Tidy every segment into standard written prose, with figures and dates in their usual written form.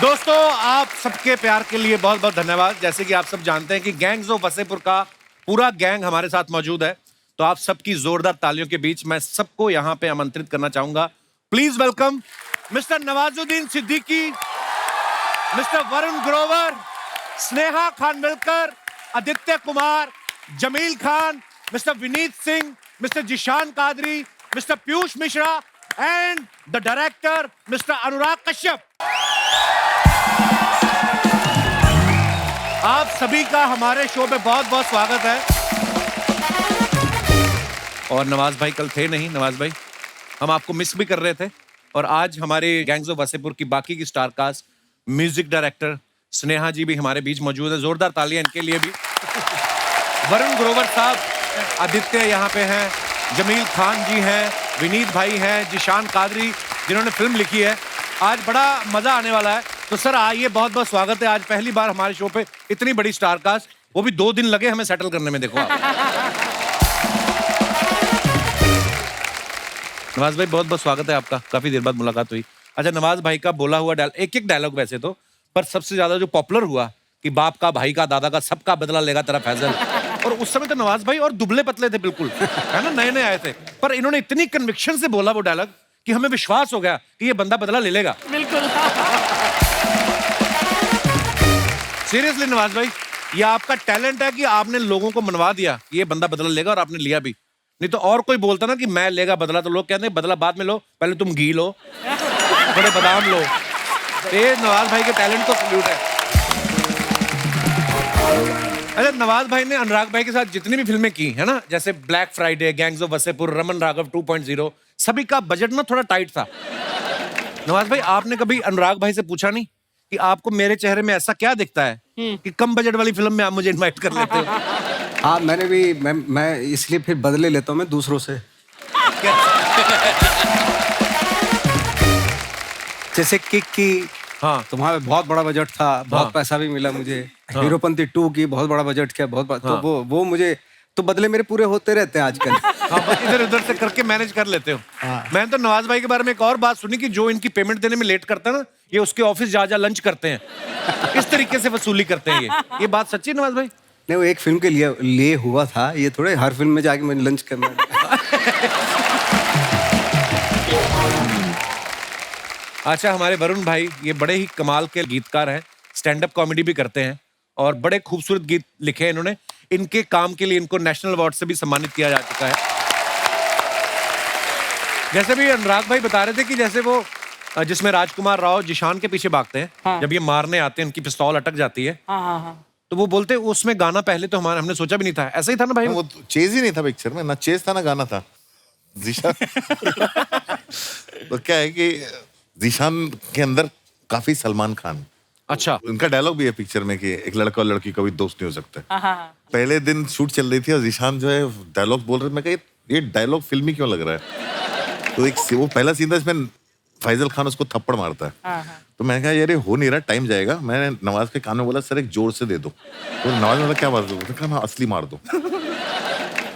दोस्तों, आप सबके प्यार के लिए बहुत बहुत धन्यवाद। जैसे कि आप सब जानते हैं कि गैंग्स ऑफ वसेपुर का पूरा गैंग हमारे साथ मौजूद है, तो आप सबकी जोरदार तालियों के बीच मैं सबको यहाँ पे आमंत्रित करना चाहूंगा। Please welcome mister Nawazuddin Siddiqui, mister Varun Grover, Sneha Khanvilkar, Aditya Kumar, Jameel Khan, mister Vineet Singh, mister Zeeshan Quadri, mister Piyush Mishra and the director mister Anurag Kashyap. आप सभी का हमारे शो में बहुत बहुत स्वागत है। और नवाज भाई कल थे नहीं। नवाज भाई, हम आपको मिस भी कर रहे थे। और आज हमारे गैंग्स ऑफ वसेपुर की बाकी की star cast, music director Sneha ji भी हमारे बीच मौजूद है। जोरदार तालियां इनके लिए भी। वरुण ग्रोवर साहब, आदित्य यहाँ पे हैं, जमील खान जी हैं, विनीत भाई हैं, जिशान कादरी जिन्होंने फिल्म लिखी है। आज बड़ा मजा आने वाला है। तो सर आइए, बहुत बहुत स्वागत है। आज पहली बार हमारे शो पे इतनी बड़ी स्टार कास्ट, वो भी 2 दिन लगे हमें सेटल करने में। देखो आप। नवाज भाई बहुत बहुत स्वागत है आपका, काफी देर बाद मुलाकात हुई। अच्छा, नवाज भाई का बोला हुआ एक डायलॉग वैसे तो, पर सबसे ज्यादा जो पॉपुलर हुआ कि बाप का, भाई का, दादा का, सबका बदला लेगा तेरा फैजल। और उस समय तो नवाज भाई और दुबले पतले थे बिल्कुल, है ना, नए नए आए थे, पर इन्होंने इतनी कन्विक्शन से बोला वो डायलॉग कि हमें विश्वास हो गया कि ये बंदा बदला ले लेगा। बिल्कुल। सीरियसली नवाज भाई, ये आपका टैलेंट है कि आपने लोगों को मनवा दिया कि ये बंदा बदला लेगा, और आपने लिया भी। नहीं तो और कोई बोलता ना कि मैं लेगा बदला, तो लोग कहते हैं बदला बाद में लो, पहले तुम घी लो, बड़े बादाम लो। ये नवाज भाई के टैलेंट को सल्यूट है। अच्छा, नवाज भाई ने अनुराग भाई के साथ जितनी भी फिल्में की है ना, जैसे black Friday, gangs of Wasseypur, Raman Raghav 2.0, सभी का बजट ना थोड़ा टाइट था। नवाज भाई, आपने कभी अनुराग भाई से पूछा नहीं कि आपको मेरे चेहरे में ऐसा क्या दिखता है कि कम बजट वाली फिल्म में आप मुझे इनवाइट कर लेते हो? हाँ, मैंने भी मैं इसलिए फिर बदले लेता हूँ मैं दूसरों से। जैसे किक की, हाँ, तुम्हारा बहुत बड़ा बजट था, बहुत पैसा भी मिला मुझे। हीरोपंती 2 की बहुत बड़ा बजट किया, तो वो मुझे तो बदले मेरे पूरे होते रहते हैं आजकल। हाँ, इधर उधर से करके मैनेज कर लेते हो। हाँ। मैंने तो नवाज भाई के बारे में एक और बात सुनी कि जो इनकी पेमेंट देने में लेट करता है ना, ये उसके ऑफिस जा लंच करते हैं। इस तरीके से वसूली करते हैं ये बात सच्ची है नवाज भाई? नहीं, वो एक फिल्म के लिए हुआ था, ये थोड़े हर फिल्म में जाके मैंने लंच करना। अच्छा, हमारे वरुण भाई ये बड़े ही कमाल के गीतकार हैं, स्टैंड अप कॉमेडी भी करते हैं और बड़े खूबसूरत गीत लिखे हैं इन्होंने। इनके काम के लिए इनको नेशनल अवार्ड से भी सम्मानित किया जा चुका है। जैसे भी अनुराग भाई बता रहे थे कि जैसे वो जिसमें राजकुमार राव जिशान के पीछे भागते हैं, हाँ। जब ये मारने आते हैं, उनकी पिस्तौल अटक जाती है, हाँ। तो वो बोलते हैं उसमें गाना पहले तो हमने सोचा भी नहीं था। ऐसा ही था ना भाई? वो चेज ही नहीं था पिक्चर में, ना चेज था ना गाना था। जीशान तो क्या है कि जीशान के अंदर काफी सलमान खान। अच्छा। उनका डायलॉग भी है पिक्चर में कि एक लड़का और लड़की कभी दोस्त नहीं हो सकते। पहले दिन शूट चल रही थी और जीशान जो है डायलॉग बोल रहे, मैं कहा ये डायलॉग फिल्मी क्यों लग रहा है? तो वो पहला सीन था इसमें फैजल खान उसको थप्पड़ मारता है। तो मैंने कहा यार ये हो नहीं रहा, टाइम जाएगा। मैंने नवाज के कान में बोला सर एक जोर से दे दो। तो नवाज ने बोला क्या मार दो? मैंने कहा हाँ असली मार दो।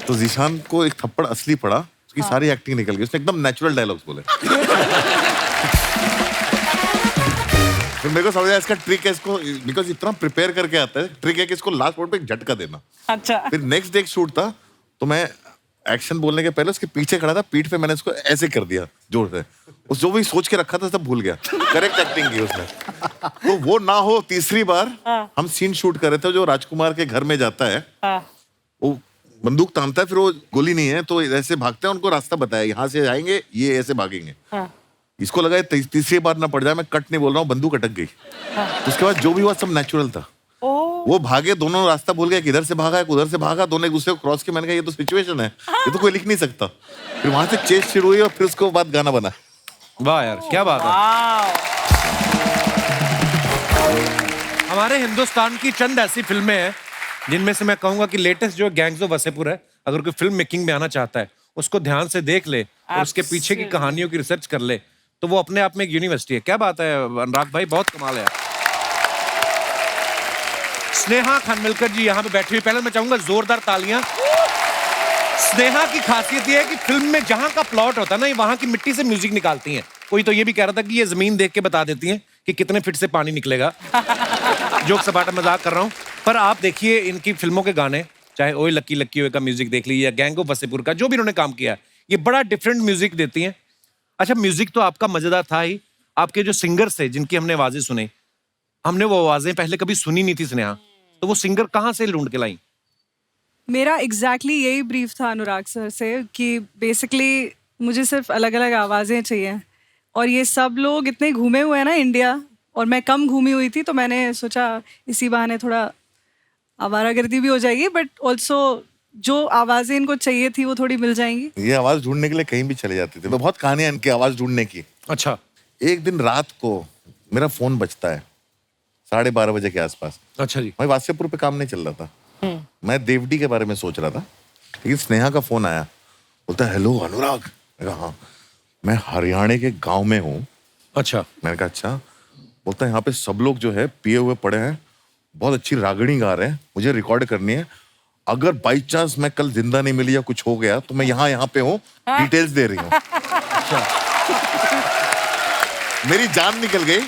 तो जीशान को एक थप्पड़ असली पड़ा, उसकी सारी एक्टिंग निकल गई, उसने एकदम नेचुरल डायलॉग्स बोले। फिर मेरे को समझ आया इसका ट्रिक है, इसको बिकॉज इतना प्रिपेयर करके आता है, ट्रिक है कि इसको लास्ट मोड पे एक झटका देना। अच्छा। फिर नेक्स्ट डे एक शूट था, तो मैं एक्शन बोलने के पहले उसके पीछे खड़ा था, पीठ पे मैंने उसको ऐसे कर दिया जोर से। उस जो भी सोच के रखा था सब भूल गया। करेक्ट एक्टिंग की उसने। तो वो ना हो, तीसरी बार हम सीन शूट कर रहे थे, जो राजकुमार के घर में जाता है, वो बंदूक तानता है, फिर वो गोली नहीं है तो ऐसे भागते हैं, उनको रास्ता बताया यहाँ से आएंगे, ये ऐसे भागेंगे। इसको लगा तीसरी बार ना पड़ जाए, मैं कट नहीं बोल रहा हूँ, बंदूक अटक गई। उसके बाद जो भी हुआ सब नेचुरल था। वो भागे, दोनों रास्ता भूल गए, किधर से भागा उधर से भागा, दोनों एक दूसरे को क्रॉस किया। मैंने कहा ये तो सिचुएशन है, ये तो कोई लिख नहीं सकता। फिर वहां से चेस शुरू हुई और फिर उसके बाद गाना बना। वाह यार, क्या बात है। हमारे हिंदुस्तान की चंद ऐसी फिल्में हैं जिनमें से मैं कहूंगा कि लेटेस्ट जो गैंग्स ऑफ वसेपुर है, अगर कोई फिल्म मेकिंग में आना चाहता है, उसको ध्यान से देख ले और उसके पीछे की कहानियों की रिसर्च कर ले, तो वो अपने आप में एक यूनिवर्सिटी है। क्या बात है अनुराग भाई, बहुत कमाल है। स्नेहा खानविलकर जी यहाँ पे बैठी हुई, पहले मैं चाहूंगा जोरदार तालियां। स्नेहा की खासियत ये है कि फिल्म में जहां का प्लॉट होता है ना, वहां की मिट्टी से म्यूजिक निकालती हैं। कोई तो ये भी कह रहा था कि ये जमीन देख के बता देती हैं कि कितने फीट से पानी निकलेगा। जोक सपाटा मजाक कर रहा हूँ। पर आप देखिए इनकी फिल्मों के गाने, चाहे ओए लक्की लक्की ओए का म्यूजिक देख लीजिए या गैंग ऑफ वसेपुर का, जो भी इन्होंने काम किया, ये बड़ा डिफरेंट म्यूजिक देती हैं। अच्छा, म्यूजिक तो आपका मजेदार था ही, आपके जो सिंगर्स थे जिनकी हमने आवाजें सुनी, हमने वो आवाजें पहले कभी सुनी नहीं थी स्नेहा, तो वो सिंगर कहाँ से ढूंढ के लाई? मेरा एग्जैक्टली यही ब्रीफ था अनुराग सर से कि बेसिकली मुझे सिर्फ अलग अलग आवाज़ें चाहिए, और ये सब लोग इतने घूमे हुए हैं ना इंडिया, और मैं कम घूमी हुई थी, तो मैंने सोचा इसी बहाने थोड़ा आवारागर्दी भी हो जाएगी, बट ऑल्सो जो आवाज़ें इनको चाहिए थी वो थोड़ी मिल जाएंगी। ये आवाज ढूंढने के लिए कहीं भी चले जाते थे, बहुत कहानियां इनकी आवाज ढूंढने की। अच्छा। एक दिन रात को मेरा फोन बजता है 12:30 बजे के आसपास। अच्छा जी। मैं वासेपुर पे काम नहीं चल रहा था, मैं देवडी के बारे में सोच रहा था, लेकिन स्नेहा का फोन आया, बोलता है हेलो अनुराग। मैं कहा हाँ, मैं हरियाणा के गांव में हूँ। अच्छा। मैंने कहा अच्छा। बोलता है यहाँ पे सब लोग जो है पिए हुए पड़े हैं, बहुत अच्छी रागणी गा रहे हैं, मुझे रिकॉर्ड करनी है, अगर बाई चांस मैं कल जिंदा नहीं मिली या कुछ हो गया तो मैं यहाँ पे हूँ, डिटेल्स दे रही हूँ। मेरी जान निकल गई।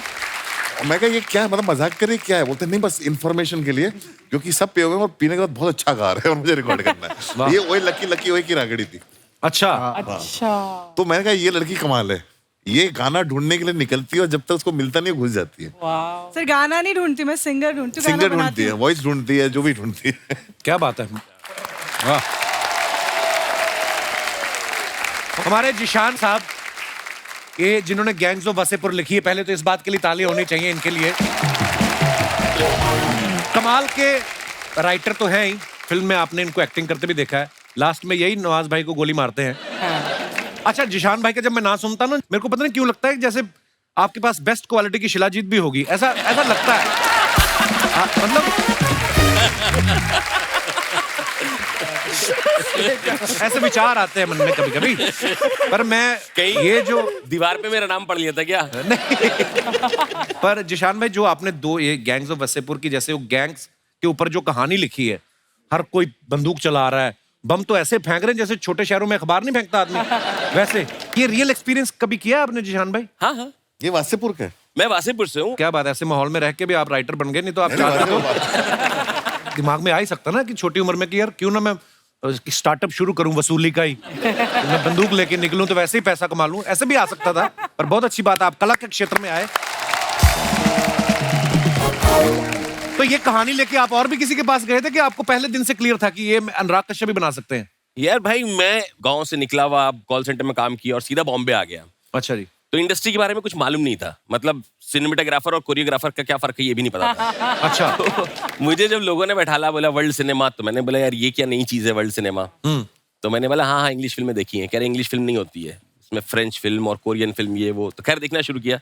मैं कहा ये क्या है, मतलब मजाक कर रही क्या है? बोलते नहीं बस इन्फॉर्मेशन के लिए, क्योंकि सब पिए हुए हैं और पीने के बाद बहुत अच्छा गा रहे हैं और मुझे रिकॉर्ड करना है। ये वही लकी लकी वही की रागड़ी थी। अच्छा। तो मैंने कहा ये लड़की कमाल है, ये गाना ढूंढने के लिए निकलती है और जब तक उसको मिलता नहीं घुस जाती है। सर गाना नहीं ढूंढती मैं, सिंगर ढूंढती हूँ, सिंगर गाना ढूंढती बनाती है, हूँ। वॉइस ढूंढती है, जो भी ढूंढती है। क्या बात है, वाह। हमारे जिशान साहब, ये जिन्होंने गैंग्स ऑफ वसेपुर लिखी है, पहले तो इस बात के लिए ताली होनी चाहिए इनके लिए। कमाल के राइटर तो हैं ही, फिल्म में आपने इनको एक्टिंग करते भी देखा है, लास्ट में यही नवाज भाई को गोली मारते हैं। अच्छा, जिशान भाई का जब मैं नाम सुनता ना, मेरे को पता नहीं क्यों लगता है जैसे आपके पास बेस्ट क्वालिटी की शिलाजीत भी होगी, ऐसा ऐसा लगता है। मतलब ऐसे विचार आते हैं मन में कभी कभी, पर मैं कहीं ये जो दीवार पे मेरा नाम पढ़ लिया था क्या? नहीं, पर जिशान भाई जो आपने दो ये गैंग्स ऑफ वसेपुर की, जैसे वो गैंग्स के ऊपर जो कहानी लिखी है, हर कोई बंदूक चला रहा है, बम तो ऐसे फेंक रहे हैं जैसे छोटे शहरों में अखबार नहीं फेंकता आदमी, वैसे ये रियल एक्सपीरियंस कभी किया आपने जिशान भाई? हाँ हाँ, ये वासेपुर का है। मैं वासेपुर से हूँ। क्या बात है, ऐसे माहौल में रह के भी आप राइटर बन गए, नहीं तो आप चाहते तो दिमाग में आ ही सकता ना कि छोटी उम्र में कि यार क्यों ना मैं स्टार्टअप शुरू करूं वसूली का ही, तो मैं बंदूक लेके निकलूं तो वैसे ही पैसा कमा लूं, ऐसे भी आ सकता था। पर बहुत अच्छी बात है आप कला के क्षेत्र में आए। तो ये कहानी लेके आप और भी किसी के पास गए थे कि आपको पहले दिन से क्लियर था कि ये अनुराग कश्यप भी बना सकते हैं? यार भाई, मैं गांव से निकला हुआ, कॉल सेंटर में काम किया और सीधा बॉम्बे आ गया। अच्छा जी। तो इंडस्ट्री के बारे में कुछ मालूम नहीं था, मतलब सिनेमेटोग्राफर और कोरियोग्राफर का क्या फर्क है ये भी नहीं पता था। अच्छा। तो मुझे जब लोगों ने बैठाला, बोला वर्ल्ड सिनेमा, तो मैंने बोला यार ये क्या नई चीज है वर्ल्ड सिनेमा। तो मैंने बोला हाँ हाँ इंग्लिश फिल्में देखी हैं। कह रहे इंग्लिश फिल्म नहीं होती है, उसमें फ्रेंच फिल्म और कोरियन फिल्म ये वो। तो खैर देखना शुरू किया,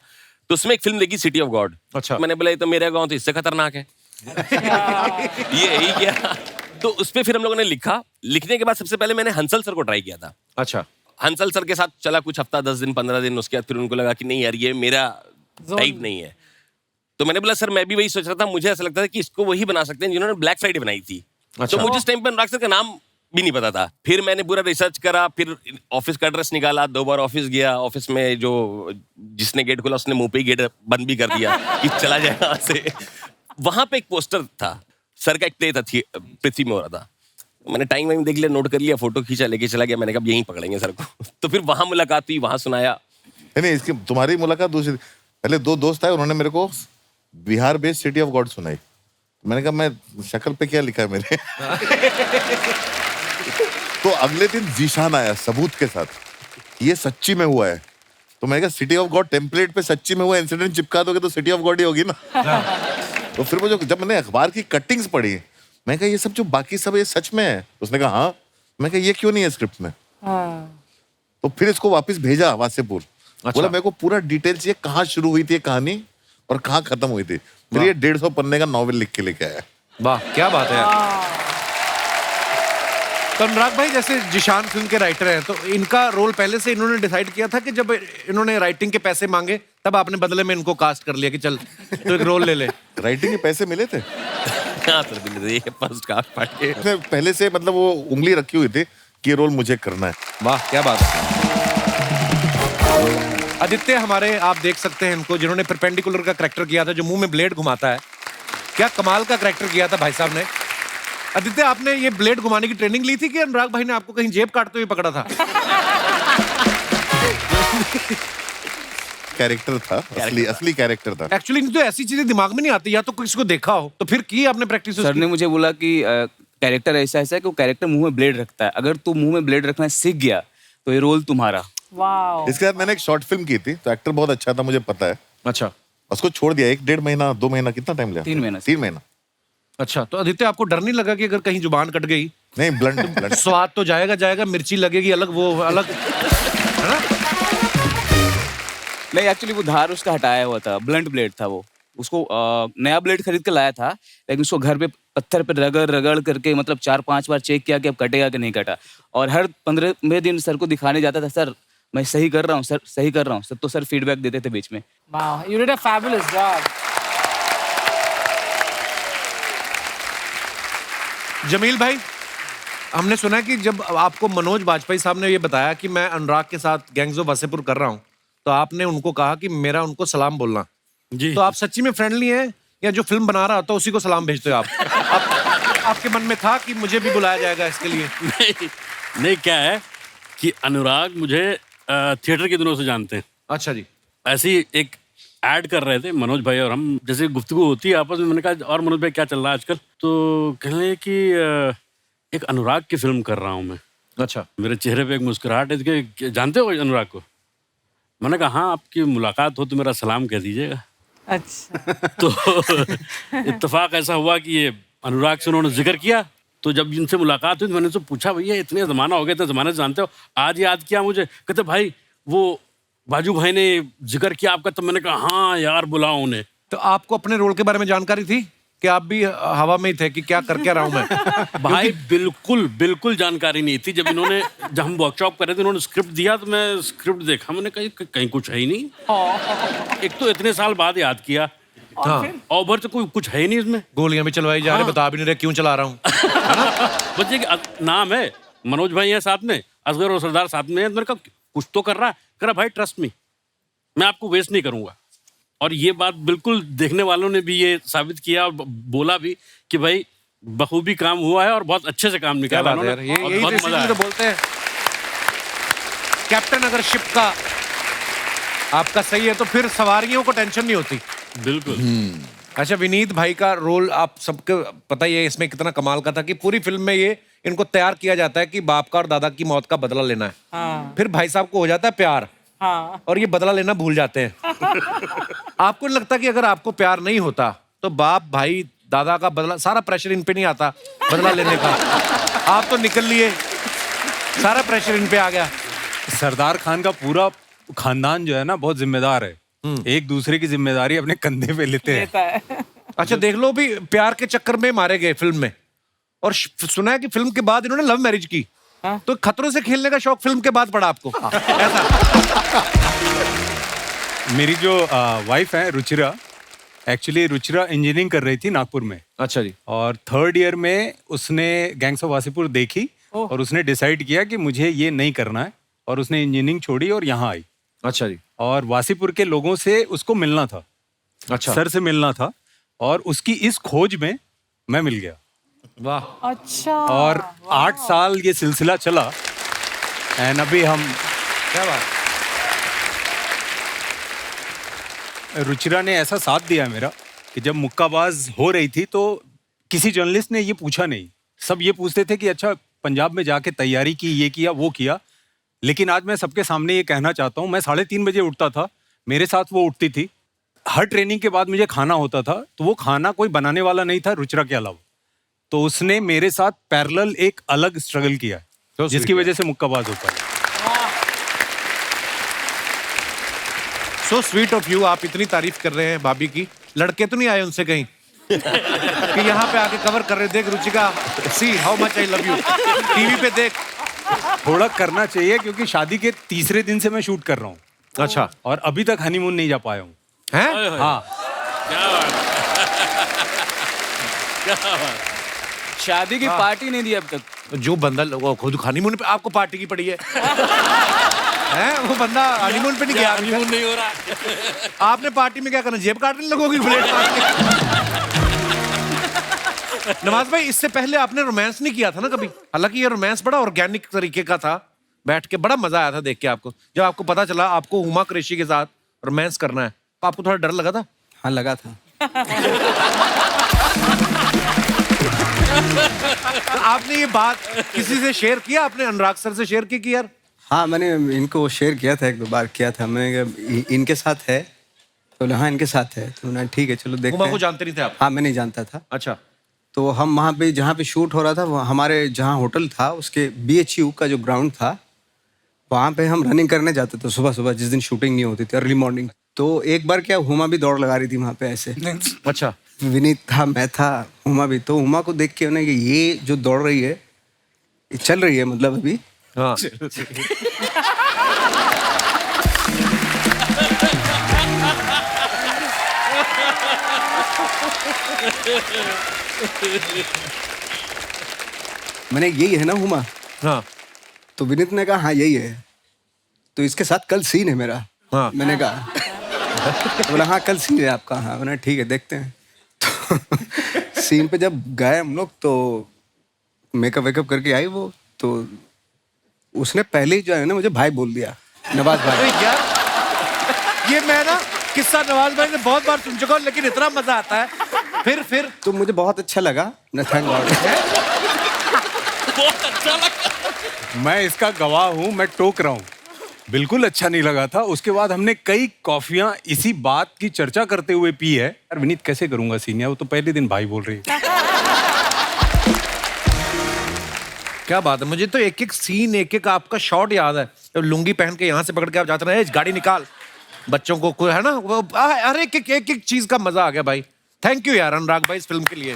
तो उसमें एक फिल्म देखी सिटी ऑफ गॉड। अच्छा। मैंने बोला ये तो मेरा गाँव तो इससे खतरनाक है। ये यही क्या। तो उस पर फिर हम लोगों ने लिखा। लिखने के बाद सबसे पहले मैंने हंसल सर को ट्राई किया था। अच्छा। हंसल सर के साथ चला कुछ हफ्ता, 10 दिन, 15 दिन। उसके बाद फिर उनको लगा कि नहीं यार ये मेरा टाइप नहीं है। तो मैंने बोला सर मैं भी वही सोच रहा था, मुझे ऐसा लगता था कि इसको वही बना सकते हैं जिन्होंने ब्लैक फ्राइडे बनाई थी। अच्छा। तो मुझे इस टाइम पर अनुराग सर का नाम भी नहीं पता था। फिर मैंने पूरा रिसर्च करा, फिर ऑफिस का एड्रेस निकाला, 2 बार ऑफिस गया। ऑफिस में जो जिसने गेट खोला उसने मुंह पे ही गेट बंद भी कर दिया कि चला जाए यहाँ से। वहां पे एक पोस्टर था, सर का एक प्ले था, पृथ्वी में हो रहा था। मैंने टाइम वाइम देख लिया, नोट कर लिया, फोटो खींचा, लेके चला गया। मैंने कहा यहीं पकड़ेंगे सर को। तो फिर वहां मुलाकात हुई, वहां सुनाया। नहीं इसकी तुम्हारी मुलाकात दूसरी, पहले 2 दोस्त आए, उन्होंने मेरे को Bihar based city of God सुनाई। मैंने कहा मैं शक्ल पे क्या लिखा है मेरे। तो अगले दिन जीशान आया सबूत के साथ, ये सच्ची में हुआ है। तो मैंने कहा सिटी ऑफ गॉड टेम्पलेट पे सच्ची में हुआ इंसिडेंट चिपका दोगे तो सिटी ऑफ गॉड ही होगी ना। तो फिर मुझे जब मैंने अखबार की कटिंग्स पढ़ी, मैं कहा ये सब जो बाकी सब ये सच में है। उसने कहा हाँ। मैं कहा ये क्यों नहीं है स्क्रिप्ट में? तो फिर इसको वापस भेजा वासेपुर। बोला मेरे को पूरा डिटेल चाहिए, कहाँ शुरू हुई थी ये कहानी और कहाँ खत्म हुई थी। फिर ये 150 पन्ने का नॉवेल लिख के लेके आया। वाह क्या बात है यार। तो अनुराग भाई जैसे जिशान फिल्म के राइटर हैं, तो इनका रोल पहले से इन्होंने डिसाइड किया था कि जब इन्होंने राइटिंग के पैसे मांगे तब आपने बदले में इनको कास्ट कर लिया कि चल तो एक रोल ले ले? राइटिंग के पैसे मिले थे? हाँ सर, ये फर्स्ट कास्ट पार्ट के इसने पहले से मतलब वो उंगली रखी हुई थी कि ये रोल मुझे करना है। वाह क्या बात है। आदित्य हमारे, आप देख सकते हैं इनको, जिन्होंने परपेंडिकुलर का करेक्टर किया था, जो मुंह में ब्लेड घुमाता है। क्या कमाल का करेक्टर किया था भाई साहब ने। आदित्य, आपने ये ब्लेड घुमाने की ट्रेनिंग ली थी कि अनुराग भाई ने आपको कहीं जेब काटते हुए पकड़ा था? कैरेक्टर था, असली कैरेक्टर था। एक्चुअली तो ऐसी चीजें दिमाग में नहीं आती, या तो किसी को देखा हो तो फिर की आपने प्रैक्टिस? सर ने मुझे बोला कि कैरेक्टर ऐसा ऐसा है कि वो कैरेक्टर मुंह में ब्लेड रखता है, अगर तू मुंह में ब्लेड रखना सीख गया तो ये रोल तुम्हारा। वाओ। इसके बाद मैंने एक शॉर्ट फिल्म की थी, तो एक्टर बहुत अच्छा था, मुझे पता है। अच्छा। उसको छोड़ दिया, 1-1.5 महीना 2 महीना, कितना टाइम लिया? 3 महीना। 3 महीना। अच्छा, तो आदित्य आपको डर नहीं लगा कि अगर कहीं जुबान कट गई? नहीं, ब्लंट स्वाद तो जाएगा, मिर्ची लगेगी अलग, वो अलग, है ना? नहीं, एक्चुअली वो धार उसका हटाया हुआ था, ब्लंट ब्लेड था वो। उसको नया ब्लेड खरीद के लाया था, लेकिन उसको घर पे पत्थर पे रगड़ रगड़ करके मतलब 4-5 बार चेक किया कि अब कटेगा कि नहीं कटा। और हर 15वें दिन सर को दिखाने जाता था, सर मैं सही कर रहा हूँ, सर सही कर रहा हूँ सर, तो सर फीडबैक देते थे बीच में। Wow, you did a fabulous job. Jameel भाई, हमने सुना है कि जब आपको मनोज बाजपेयी साहब ने ये बताया कि मैं अनुराग के साथ गैंग्स ऑफ वासेपुर कर रहा हूँ, तो आपने उनको कहा कि मेरा उनको सलाम बोलना जी। तो आप सच्ची में फ्रेंडली हैं, या जो फिल्म बना रहा होता है उसी को सलाम भेजते हो आप? आपके मन में था कि मुझे भी बुलाया जाएगा इसके लिए? नहीं, क्या है कि अनुराग मुझे थिएटर के दिनों से जानते हैं। अच्छा जी। ऐसे ही एक ऐड कर रहे थे मनोज भाई और हम, जैसे गुफ्तगू होती है आपस में, मैंने कहा और मनोज भाई क्या चल रहा है आजकल, तो कहने लगे कि एक अनुराग की फिल्म कर रहा हूँ मैं। अच्छा। मेरे चेहरे पे एक मुस्कुराहट है कि जानते हो अनुराग को? मैंने कहा हाँ, आपकी मुलाकात हो तो मेरा सलाम कह दीजिएगा। अच्छा। तो इत्तेफाक ऐसा हुआ कि ये अनुराग से उन्होंने जिक्र किया, तो जब इनसे मुलाकात हुई तो मैंने उनसे पूछा, भैया इतने ज़माना हो गया, इतने ज़माने से जानते हो, आज याद किया मुझे? कहते भाई वो बाजू भाई ने जिक्र किया आपका, तो मैंने कहा हाँ यार बुलाओ उन्हें। तो आपको अपने रोल के बारे में जानकारी थी कि आप भी हवा में ही थे कि क्या कर क्या रहा हूं मैं? भाई बिल्कुल जानकारी नहीं थी। जब हम वर्कशॉप कर रहे थे, इन्होंने स्क्रिप्ट दिया, तो मैं स्क्रिप्ट देखा, मैंने कहा कहीं कुछ है ही नहीं। एक तो इतने साल बाद याद किया, हाँ। और उधर से कोई कुछ है ही नहीं इसमें। गोलियां भी चलवाई जा रही, बता भी नहीं रहे क्यों चला रहा हूँ। बच्चे के नाम है, मनोज भाई है साथ में, असगर और सरदार साथ में है। मैंने कहा कुछ तो कर रहा है। कह रहा भाई ट्रस्ट मी, मैं आपको वेस्ट नहीं करूंगा। और ये बात बिल्कुल देखने वालों ने भी ये साबित किया और बोला भी कि भाई बखूबी काम हुआ है और बहुत अच्छे से काम निकाला उन्होंने। यही तो बोलते हैं, कैप्टन अगर शिप का आपका सही है तो फिर सवारियों को टेंशन नहीं होती। बिल्कुल। अच्छा, विनीत भाई का रोल आप सबको पता ही है इसमें कितना कमाल का था कि पूरी फिल्म में ये इनको तैयार किया जाता है कि बाप का और दादा की मौत का बदला लेना है। हाँ। फिर भाई साहब को हो जाता है प्यार, हाँ। और ये बदला लेना भूल जाते हैं। आपको नहीं लगता कि अगर आपको प्यार नहीं होता तो बाप भाई दादा का बदला, सारा प्रेशर इन पे नहीं आता बदला लेने का? आप तो निकल लिए, सारा प्रेशर इन पे आ गया। सरदार खान का पूरा खानदान जो है ना बहुत जिम्मेदार है, एक दूसरे की जिम्मेदारी अपने कंधे पे लेते हैं। अच्छा, देख लो भी प्यार के चक्कर में मारे गए फिल्म में, और सुना है कि फिल्म के बाद इन्होंने लव मैरिज की। हाँ? तो खतरों से खेलने का शौक फिल्म के बाद पड़ा आपको? ऐसा? मेरी जो वाइफ है रुचिरा, एक्चुअली रुचिरा इंजीनियरिंग कर रही थी नागपुर में। अच्छा जी। और 3rd ईयर में उसने गैंग्स ऑफ वासेपुर देखी और उसने डिसाइड किया कि मुझे ये नहीं करना है, और उसने इंजीनियरिंग छोड़ी और यहाँ आई। अच्छा जी। और वासेपुर के लोगों से उसको मिलना था, अच्छा। सर से मिलना था, और उसकी इस खोज में मैं मिल गया। वाह। अच्छा। और 8 साल ये सिलसिला चला, एंड अभी हम, क्या बात। रुचिरा ने ऐसा साथ दिया मेरा कि जब मुक्काबाज हो रही थी तो किसी जर्नलिस्ट ने ये पूछा नहीं। सब ये पूछते थे कि अच्छा पंजाब में जाके तैयारी की, ये किया वो किया। लेकिन आज मैं सबके सामने ये कहना चाहता हूँ, मैं 3:30 बजे उठता था, मेरे साथ वो उठती थी। हर ट्रेनिंग के बाद मुझे खाना होता था, तो वो खाना कोई बनाने वाला नहीं था रुचिरा के अलावा। तो उसने मेरे साथ पैरेलल एक अलग स्ट्रगल किया है, जिसकी वजह से मुक्काबाज होता है। So sweet of you. आप इतनी तारीफ कर रहे हैं भाभी की, लड़के तो नहीं आए उनसे कहीं कि यहाँ पे आके कवर कर रहे, देख Ruchika, see how much I love you, TV पे देख। थोड़ा करना चाहिए, क्योंकि शादी के 3रे दिन से मैं शूट कर रहा हूँ। अच्छा। और अभी तक हनीमून नहीं जा पाया हूँ। हैं? हाँ। क्या बात क्या बात। शादी की पार्टी नहीं दी अब तक। जो बंदा वो खुद हनीमून पे आपको पार्टी की पड़ी है। है वो बंदा हनीमून पे नहीं गया। हनीमून नहीं हो रहा। आपने पार्टी में क्या करना, जेब काटने लोगों की प्लेट काट के? नवाज भाई, इससे पहले आपने रोमांस नहीं किया था ना कभी? हालांकि ये रोमांस बड़ा ऑर्गेनिक तरीके का था, बैठ के बड़ा मजा आया था देख के आपको। जब आपको पता चला आपको हुमा कुरैशी के साथ रोमांस करना है, तो आपको थोड़ा डर लगा था? हाँ लगा था। तो आपने ये बात किसी से शेयर किया? आपने अनुराग सर से शेयर की कि यार? हाँ, मैंने इनको शेयर किया था, 1-2 बार किया था। मैंने कहा इनके साथ है, तो बोले हाँ इनके साथ है। तो मैंने ठीक है चलो देखते हुमा हैं। को जानते नहीं थे आप? हाँ, मैं नहीं जानता था। अच्छा। तो हम वहाँ पे जहाँ पे शूट हो रहा था, हमारे जहाँ होटल था उसके BHU का जो ग्राउंड था, वहाँ पे हम रनिंग करने जाते थे सुबह सुबह, जिस दिन शूटिंग नहीं होती थी, अर्ली मॉर्निंग। तो एक बार क्या, हुमा भी दौड़ लगा रही थी वहाँ पे ऐसे। अच्छा। विनीत था, मैं था, हुमा भी। तो हुमा को देख के उन्हें कि ये जो दौड़ रही है, ये चल रही है मतलब अभी। हाँ। मैंने यही है ना हुमा? हाँ। तो विनीत ने कहा हाँ यही है, तो इसके साथ कल सीन है मेरा। हाँ। मैंने कहा, तो बोला हाँ कल सीन है आपका। हाँ, मैंने ठीक है देखते हैं। तो सीन पे जब गए हम लोग, तो मेकअप वेकअप करके आई वो, तो उसने पहले ही जो है ना मुझे भाई बोल दिया, नवाज भाई। अरे यार, ये मैं ना किस्सा नवाज भाई ने बहुत बार सुन चुका हूँ, लेकिन इतना मजा आता है। फिर तो मुझे बहुत अच्छा लगा ना, थैंक गॉड। बहुत अच्छा लगा। मैं इसका गवाह हूँ, मैं टोक रहा हूँ, बिल्कुल अच्छा नहीं लगा था। उसके बाद हमने कई कॉफियां इसी बात की चर्चा करते हुए पी है। यार विनीत कैसे करूंगा सीनियर, वो तो पहले दिन भाई बोल रही है। क्या बात है, मुझे तो एक एक सीन, एक एक आपका शॉट याद है। तो लुंगी पहन के यहाँ से पकड़ के आप जाते रहे, गाड़ी निकाल, बच्चों को कोई है ना, वो हर एक एक चीज का मजा आ गया भाई। थैंक यू यार अनुराग भाई इस फिल्म के लिए।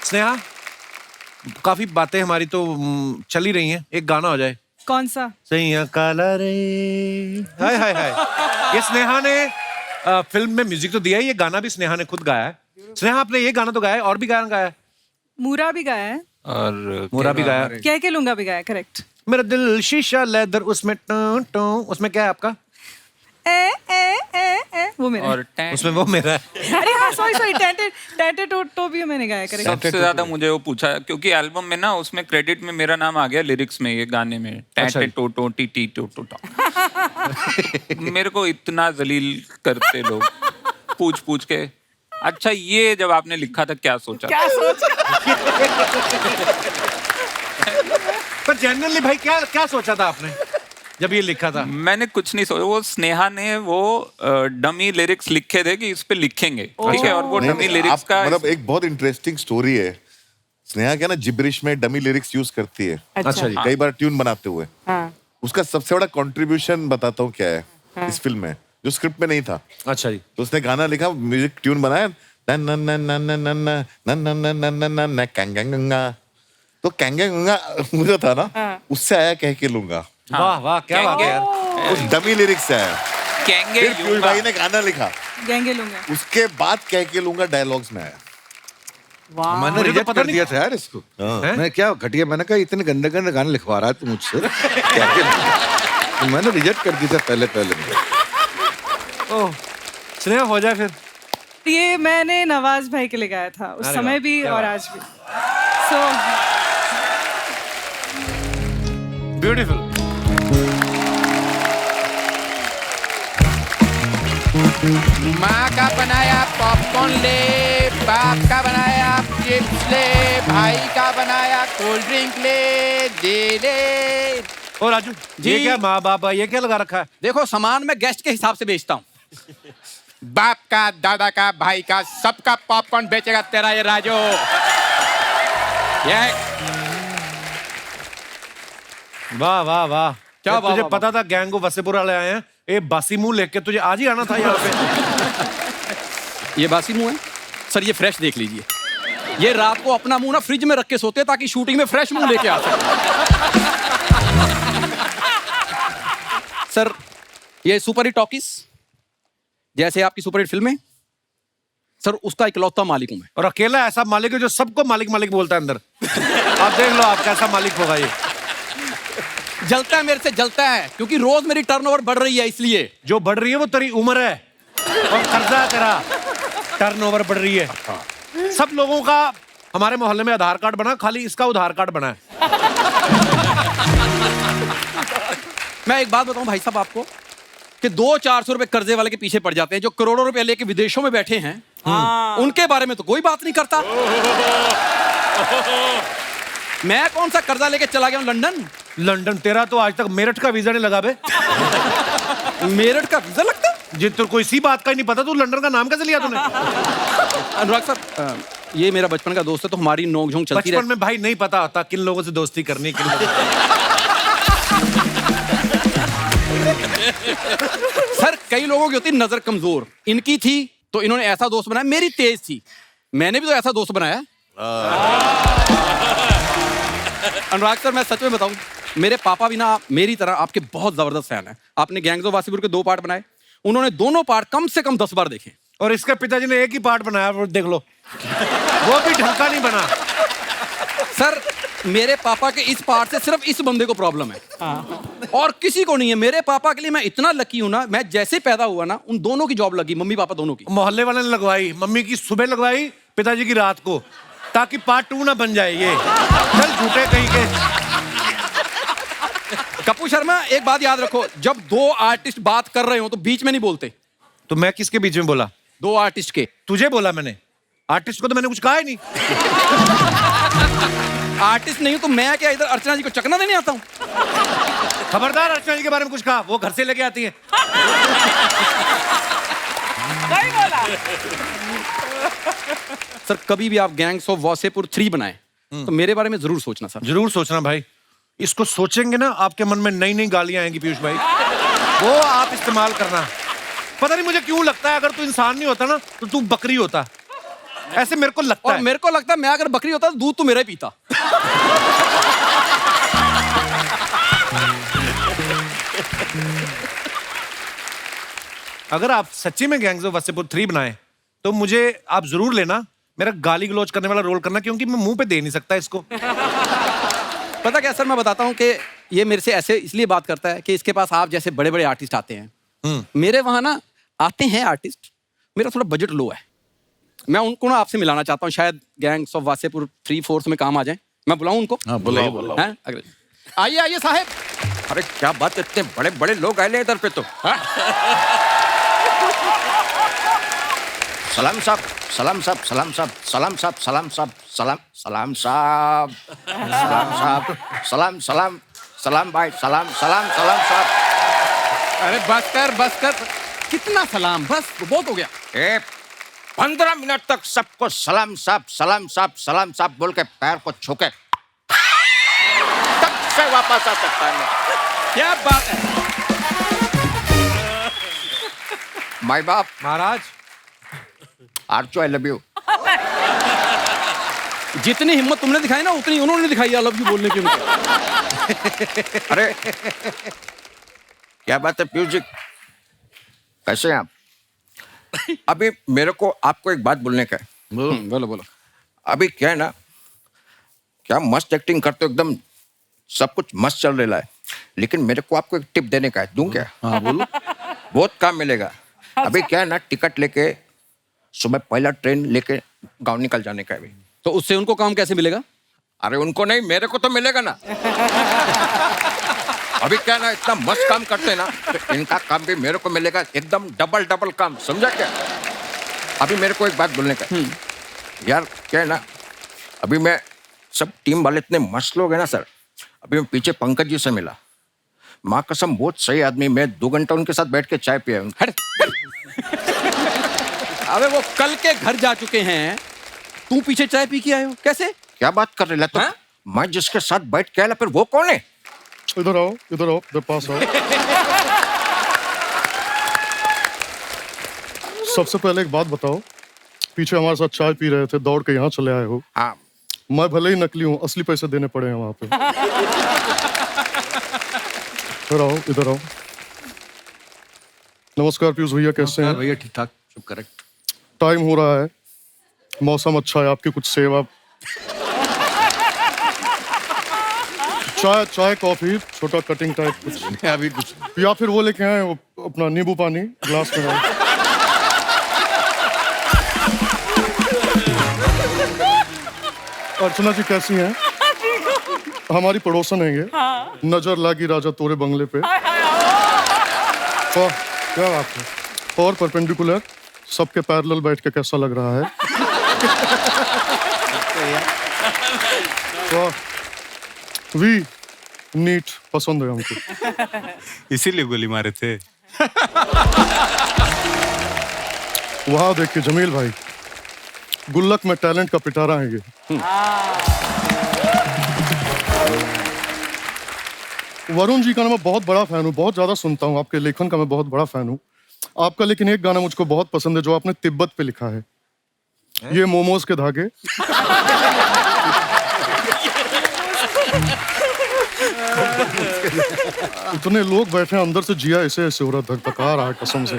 स्नेहा, काफी बातें हमारी तो चल ही रही हैं, एक गाना हो जाए। कौन सा? सही काला रे, हाय हाय हाय। ये स्नेहा ने फिल्म में म्यूजिक तो दिया है, ये गाना भी स्नेहा ने खुद गाया है। स्नेहा, आपने ये गाना तो गाया है, और भी गाना गाया है? मूरा भी गाया है और मोरा भी गाया, कह के लूंगा भी गाया, करेक्ट। मेरा दिल शीशा लेदर, उसमें टों टों, उसमें क्या है आपका? वो मेरा और उसमें वो मेरा है। अरे हाँ, सॉरी टैटे टो भी मैंने गाया, करेक्ट। सबसे ज्यादा मुझे वो पूछा, क्योंकि एल्बम में ना उसमें क्रेडिट में मेरा नाम आ गया लिरिक्स में, ये गाने में टैटे टो टी टी टो टो टो। मेरे को इतना जलील करते लोग, पूछ पूछ के। अच्छा, ये जब आपने लिखा था क्या सोचा? क्या सोच? पर जनरली भाई क्या सोचा था आपने जब ये लिखा था? मैंने कुछ नहीं सोचा, वो स्नेहा ने वो डमी लिरिक्स लिखे थे कि इस पे लिखेंगे, ठीक है, और वो डमी लिरिक्स का मतलब एक बहुत इंटरेस्टिंग स्टोरी है। स्नेहा क्या ना जिब्रिश में डमी लिरिक्स यूज करती है। अच्छा जी। कई बार ट्यून बनाते हुए। हाँ। उसका सबसे बड़ा कंट्रीब्यूशन बताता हूँ क्या है इस फिल्म में, जो स्क्रिप्ट में नहीं था। अच्छा जी। तो उसने गाना लिखा, म्यूजिक ट्यून बनाया, तो कैंगेंगा मुझे था ना, उससे आया कह के लूंगा। वाह वाह, क्या बात है यार। उस डमी लिरिक्स से आया। कहेंगे फिर पीयूष भाई ने गाना लिखा, गैंगे लूंगा। उसके बाद कह के लूंगा डायलॉग्स में आया। मैंने मुझे तो रिजेक्ट पता कर नहीं- दिया था यार इसको। हैं? मैं क्या घटिया, मैंने कहा इतने गंदे गंदे गाने लिखवा रहा है तू मुझसे। क्या तो मैंने रिजेक्ट कर दिया था पहले में। ओह, स्नेहा हो जाए फिर। ये मैंने नवाज भाई के लिए गाया था, उस अरे समय वाह, भी क्या और बात। आज भी। So beautiful. माँ का बनाया पॉपकॉर्न ले, बाप का बनाया चिप्स ले, भाई का बनाया कोल्ड ड्रिंक ले, दे ले। और राजू जी। ये क्या माँ बाप, ये क्या लगा रखा है? देखो, सामान मैं गेस्ट के हिसाब से बेचता हूँ। बाप का, दादा का, भाई का, सबका पॉपकॉर्न बेचेगा तेरा ये राजू। ये वाह वाह वाह, क्या वाह, तुझे वाह, पता था गैंगो वसेपुर वाले आए हैं? ए बासी मुंह लेके तुझे आज ही आना था यहाँ पे। ये बासी मुंह है सर, ये फ्रेश देख लीजिए। ये रात को अपना मुंह ना फ्रिज में रख के सोते ताकि शूटिंग में फ्रेश मुंह लेके आ सके। सर, ये सुपर हिट टॉकीज, जैसे आपकी सुपर हिट फिल्में, सर उसका इकलौता मालिक हूं मैं। और अकेला ऐसा मालिक है जो सबको मालिक मालिक बोलता है अंदर। आप देख लो आप कैसा मालिक होगा ये। जलता है मेरे से, जलता है, क्योंकि रोज मेरी टर्नओवर बढ़ रही है इसलिए। जो बढ़ रही है वो तेरी उम्र है और कर्जा है तेरा, टर्नओवर बढ़ रही है। सब लोगों का हमारे मोहल्ले में आधार कार्ड बना, खाली इसका उधार कार्ड बना है। मैं एक बात बताऊं भाई साहब आपको कि 200-400 रुपए कर्जे वाले के पीछे पड़ जाते हैं, जो करोड़ों रुपए लेके विदेशों में बैठे हैं, उनके बारे में तो कोई बात नहीं करता। मैं कौन सा कर्जा लेके चला गया हूं लंदन? लंदन तेरा तो आज तक मेरठ का वीजा नहीं लगा बे। मेरठ का वीजा लगता? जिन तो कोई सी बात का ही नहीं पता, तू लंदन का नाम कैसे लिया तूने? अनुराग साहब, ये मेरा बचपन का दोस्त है, तो हमारी नोक-झोंक चलती रहती। बचपन में भाई नहीं पता होता किन लोगों से दोस्ती करनी, किन लोगों सर कई लोगों की होती नजर कमजोर, इनकी थी तो इन्होंने ऐसा दोस्त बनाया। मेरी तेज थी, मैंने भी तो ऐसा दोस्त बनाया। अनुराग सर मैं सच में बताऊं, मेरे पापा भी ना मेरी तरह आपके बहुत जबरदस्त फैन है। आपने गैंग्स ऑफ वासेपुर के 2 पार्ट बनाए, उन्होंने दोनों पार्ट कम से कम 10 बार देखे। और इसके पिताजी ने एक ही पार्ट बनाया, वो देख लो, वो भी ढंग का नहीं बना। सर मेरे पापा के इस पार्ट से सिर्फ इस बंदे को प्रॉब्लम है, और किसी को नहीं है। मेरे पापा के लिए मैं इतना लकी हूं ना, मैं जैसे पैदा हुआ ना उन दोनों की जॉब लगी, मम्मी पापा दोनों की। मोहल्ले वाले ने लगवाई, मम्मी की सुबह लगवाई, पिताजी की रात को, ताकि पार्ट 2 ना बन जाए ये। चल झूठे कहीं के। कपूर शर्मा एक बात याद रखो, जब 2 आर्टिस्ट बात कर रहे हो तो बीच में नहीं बोलते। तो मैं किसके बीच में बोला? 2 आर्टिस्ट के। तुझे बोला मैंने, आर्टिस्ट को तो मैंने कुछ कहा ही नहीं। आर्टिस्ट नहीं हूं तो मैं क्या इधर अर्चना जी को चकना देने आता हूं? खबरदार अर्चना जी के बारे में कुछ कहा, वो घर से लेके आती है। सही बोला। सर कभी भी आप गैंग्स ऑफ वासेपुर 3 बनाए तो मेरे बारे में जरूर सोचना सर। जरूर सोचना भाई, इसको सोचेंगे ना आपके मन में नई नई गालियां आएंगी पीयूष भाई, वो आप इस्तेमाल करना। पता नहीं मुझे क्यों लगता है अगर तू इंसान नहीं होता ना तो तू बकरी होता, ऐसे मेरे को लगता और है। मेरे को लगता है मैं अगर बकरी होता तो दूध तो मेरा ही पीता। अगर आप सच्ची में गैंग्स ऑफ वासेपुर 3 बनाए तो मुझे आप जरूर लेना, मेरा गाली गलौज करने वाला रोल करना, क्योंकि मैं मुंह पे दे नहीं सकता इसको। पता क्या सर, मैं बताता हूँ कि ये मेरे से ऐसे इसलिए बात करता है कि इसके पास आप जैसे बड़े बड़े आर्टिस्ट आते हैं। मेरे वहां ना आते हैं आर्टिस्ट, मेरा थोड़ा बजट लो है। मैं उनको ना आपसे मिलाना चाहता हूँ, शायद गैंग्स ऑफ वासेपुर 3-4 में काम आ जाए। मैं बुलाऊं उनको? बुलाओ। हैं? आइए आइए साहब। अरे क्या बात, इतने बड़े बड़े लोग आए इधर पे तो। सलाम साहब, सलाम साहब, सलाम साहब, सलाम साहब, सलाम साहब, सलाम सलाम साहब, सलाम साहब, सलाम सलाम सलाम भाई, सलाम सलाम सलाम साहब। अरे बस कर, कितना सलाम, बस बहुत हो गया। 15 मिनट तक सबको सलाम साहब, सलाम साहब, सलाम साहब बोल के पैर को छू के तब से वापस आ सकता है। क्या बात है माई बाप महाराज, आर्चो आई लव यू। जितनी हिम्मत तुमने दिखाई ना उतनी उन्होंने दिखाई आई लव यू बोलने की। अरे क्या बात है पीयूष जी, कैसे हैं आप? अभी मेरे को आपको एक बात बोलने का है। बोलो। अभी क्या है ना, क्या मस्त एक्टिंग करते हो, एकदम सब कुछ मस्त चल रहा है, लेकिन मेरे को आपको एक टिप देने का है। दूं क्या? हाँ बोलो। बहुत काम मिलेगा। अभी क्या है ना, टिकट लेके सुबह पहला ट्रेन लेके गांव निकल जाने का है अभी। तो उससे उनको काम कैसे मिलेगा? अरे उनको नहीं, मेरे को तो मिलेगा ना। अभी क्या है ना, इतना मस्त काम करते हैं ना, तो इनका काम भी मेरे को मिलेगा, एकदम डबल काम, समझा क्या? अभी मेरे को एक बात बोलने का है। यार क्या है ना, अभी मैं सब टीम वाले इतने मस्त लोग हैं ना सर। अभी मैं पीछे पंकज जी से मिला, माँ कसम बहुत सही आदमी। मैं 2 घंटा उनके साथ बैठ के चाय पिया। अबे वो कल के घर जा चुके हैं, तू पीछे चाय पी के आए हो, कैसे? क्या बात कर रहे तो मैं जिसके साथ बैठ के आया फिर वो कौन है? इधर आओ, इधर पास आओ। सबसे पहले एक बात बताओ, पीछे हमारे साथ चाय पी रहे थे, दौड़ के यहाँ चले आए हो। हाँ। मैं भले ही नकली हूँ, असली पैसे देने पड़े हैं वहां पे। इधर आओ। नमस्कार पीयूष भैया, कैसे हैं? भैया ठीक ठाक, सब करेक्ट। टाइम हो रहा है, मौसम अच्छा है, आपकी कुछ सेवा, चाय कॉफी, छोटा कटिंग टाइप कुछ, अभी कुछ या फिर वो लेके आए वो अपना नींबू पानी ग्लास में डाल। अर्चना जी कैसी हैं? हमारी पड़ोसन है ये। नजर लागी राजा तोरे बंगले पे। वाह, क्या बात है। और परपेंडिकुलर सबके पैरेलल बैठ के कैसा लग रहा है? वाह, वी नीट पसंद है हमको। इसीलिए गोली मारे थे। वहां देखिए जमील भाई, गुल्लक में टैलेंट का पिटारा है ये। वरुण जी का मैं बहुत बड़ा फैन हूँ, बहुत ज्यादा सुनता हूँ, आपके लेखन का मैं बहुत बड़ा फैन हूँ आपका, लेकिन एक गाना मुझको बहुत पसंद है जो आपने तिब्बत पे लिखा है, ये मोमोज के धागे। इतने लोग बैठे हैं, अंदर से जिया ऐसे ऐसे हो रहा, धक धका रहा है, कसम से।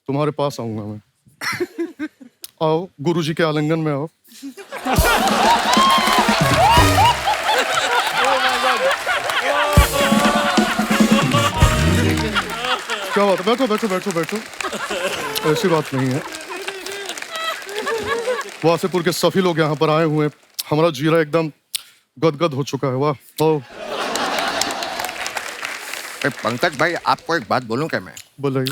तुम्हारे पास आऊंगा मैं। आओ गुरुजी के आलिंगन में आओ। क्या बात है, बैठो बैठो बैठो बैठो, ऐसी बात नहीं है। वासेपुर के सभी लोग यहाँ पर आए हुए हैं, हमारा जीरा एकदम गदगद हो चुका है। वाह। ओ पंकज भाई, आपको एक बात बोलूं क्या मैं? बोलिए।